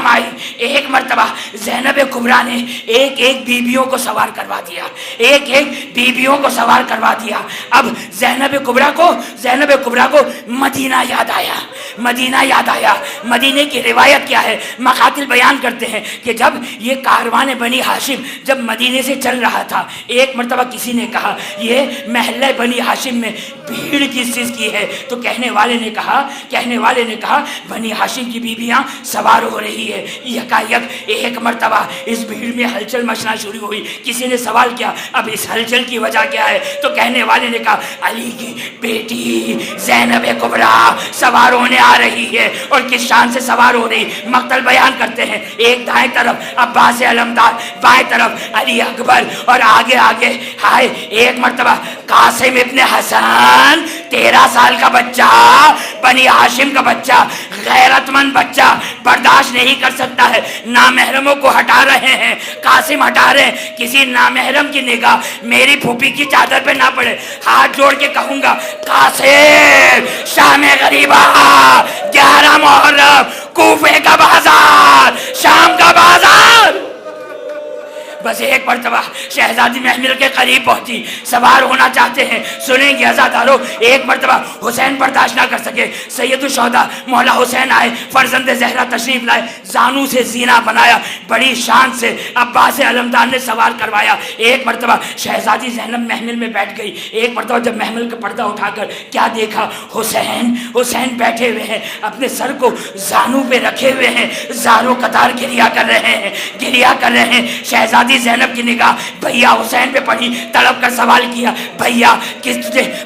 آئی، ایک مرتبہ زینب کبریٰ نے ایک بیویوں کو سوار کروا دیا، ایک بیویوں کو سوار کروا دیا۔ اب زینب کبریٰ کو مدینہ یاد آیا۔ مدینہ کی روایت کیا ہے؟ مقاتل بیان کرتے ہیں کہ جب یہ کاروان بنی ہاشم جب مدینے سے چل رہا تھا، ایک مرتبہ کسی نے کہا یہ محلہ بنی ہاشم میں بھیڑ کس چیز کی ہے؟ تو کہنے والے نے کہا بنی ہاشم کی بیویاں سوار ہو رہی ہے۔ یکایک ایک مرتبہ اس بھیڑ میں ہلچل مچنا شروع ہوئی۔ کسی نے سوال کیا اب اس ہلچل کی وجہ کیا ہے؟ تو کہنے والے نے کہا علی کی بیٹی زینب کبریٰ سوار ہونے آ رہی ہے۔ اور کس شان سے سوار ہو رہی؟ مقتل بیان کرتے ہیں، ایک دائیں طرف عباس علمدار، بائیں طرف علی اکبر، اور آگے آگے ہائے ایک مرتبہ قاسم ابن حسن 13 سال کا بچہ، بنی ہاشم کا بچہ، غیرت مند بچہ برداشت نہیں کر سکتا ہے، نامحرموں کو ہٹا رہے ہیں، قاسم ہٹا رہے ہیں، کسی نامحرم کی نگاہ میری پھوپھی کی چادر پہ نہ پڑے۔ ہاتھ جوڑ کے کہوں گا قاسم شام غریبہ 11 محرم، کوفے کا بازار، شام کا بازار۔ بس ایک مرتبہ شہزادی محمل کے قریب پہنچی، سوار ہونا چاہتے ہیں، سنیں گے عزادارو۔ ایک مرتبہ حسین برداشت نہ کر سکے، سید الشہداء مولا حسین آئے، فرزند زہرا تشریف لائے، زانو سے زینہ بنایا، بڑی شان سے عباس علمدار نے سوار کروایا۔ ایک مرتبہ شہزادی زینب محمل میں بیٹھ گئی۔ ایک مرتبہ جب محمل کا پردہ اٹھا کر کیا دیکھا؟ حسین بیٹھے ہوئے ہیں، اپنے سر کو زانو پہ رکھے ہوئے ہیں، زاروں قطار گریا کر رہے ہیں۔ شہزادی زینب کی نگاہ بھیا حسین پہ پڑی، تڑپ کر سوال کیا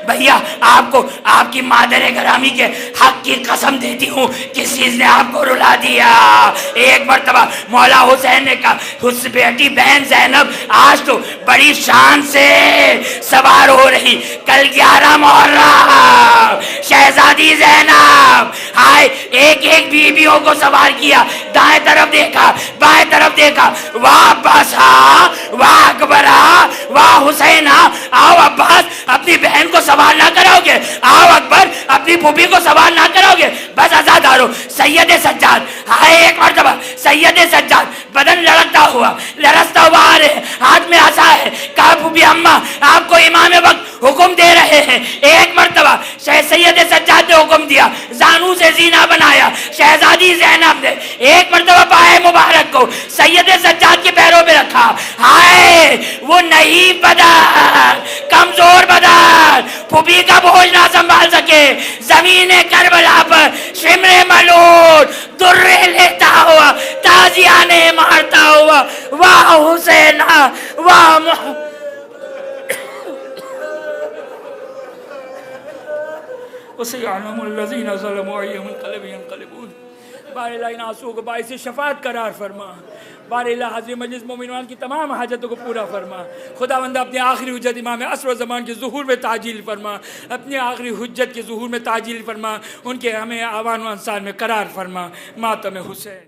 بھیا آپ کو آپ کی مادر گرامی کے حق کی قسم دیتی ہوں کس چیز نے آپ کو رلا دیا؟ ایک مرتبہ مولا حسین نے کہا اس بیٹی بہن زینب آج تو بڑی شان سے سوار ہو رہی، کل 11 محرم شہزادی زینب ہائے ایک بیویوں کو سوار کیا، دائیں طرف دیکھا، بائیں طرف دیکھا، واہ عباس، واہ اکبر، واہ حسین، آؤ عباس اپنی بہن کو سوار نہ کراؤ گے، آؤ اکبر اپنی پھوپھی کو سوار نہ کراؤ گے؟ بس آزادارو سید سجاد، ہائے ایک مرتبہ سید سجاد بدن لرزتا ہوا آ رہے ہیں، ہاتھ میں عصا ہے. کہا پھوپھی اماں آپ کو امام وقت حکم دے رہے ہیں. ایک مرتبہ سید سجاد نے حکم دیا، زانو سے زینہ بنایا شہزادی زینب نے. ایک مرتبہ پائے مبارک کو سید سجاد کے پیروں پہ رکھا. ہائے وہ نہیں بدر، کمزور بدر، پھوپھی کا بوجھ نہ سنبھال سکے، زمین کربلا پر شمر ملول درے لیتا ہوا، تازیانے مارتا ہوا، واہ حسین واہ محمد. وَسَيَعْلَمُ الَّذِينَ ظَلَمُوا أَيَّ مُنقَلَبٍ يَنقَلِبُونَ. بار الہ ان آنسوؤں کو باعث شفاعت قرار فرما. بار الہ حاضر مجلس مومنان کی تمام حاجتوں کو پورا فرما. خداوند اپنے آخری حجت امام عصر و زمان کے ظہور میں تعجیل فرما. اپنے آخری حجت کے ظہور میں تعجیل فرما. ان کے ہمیں آوان و انصار میں قرار فرما. ماتم حسین.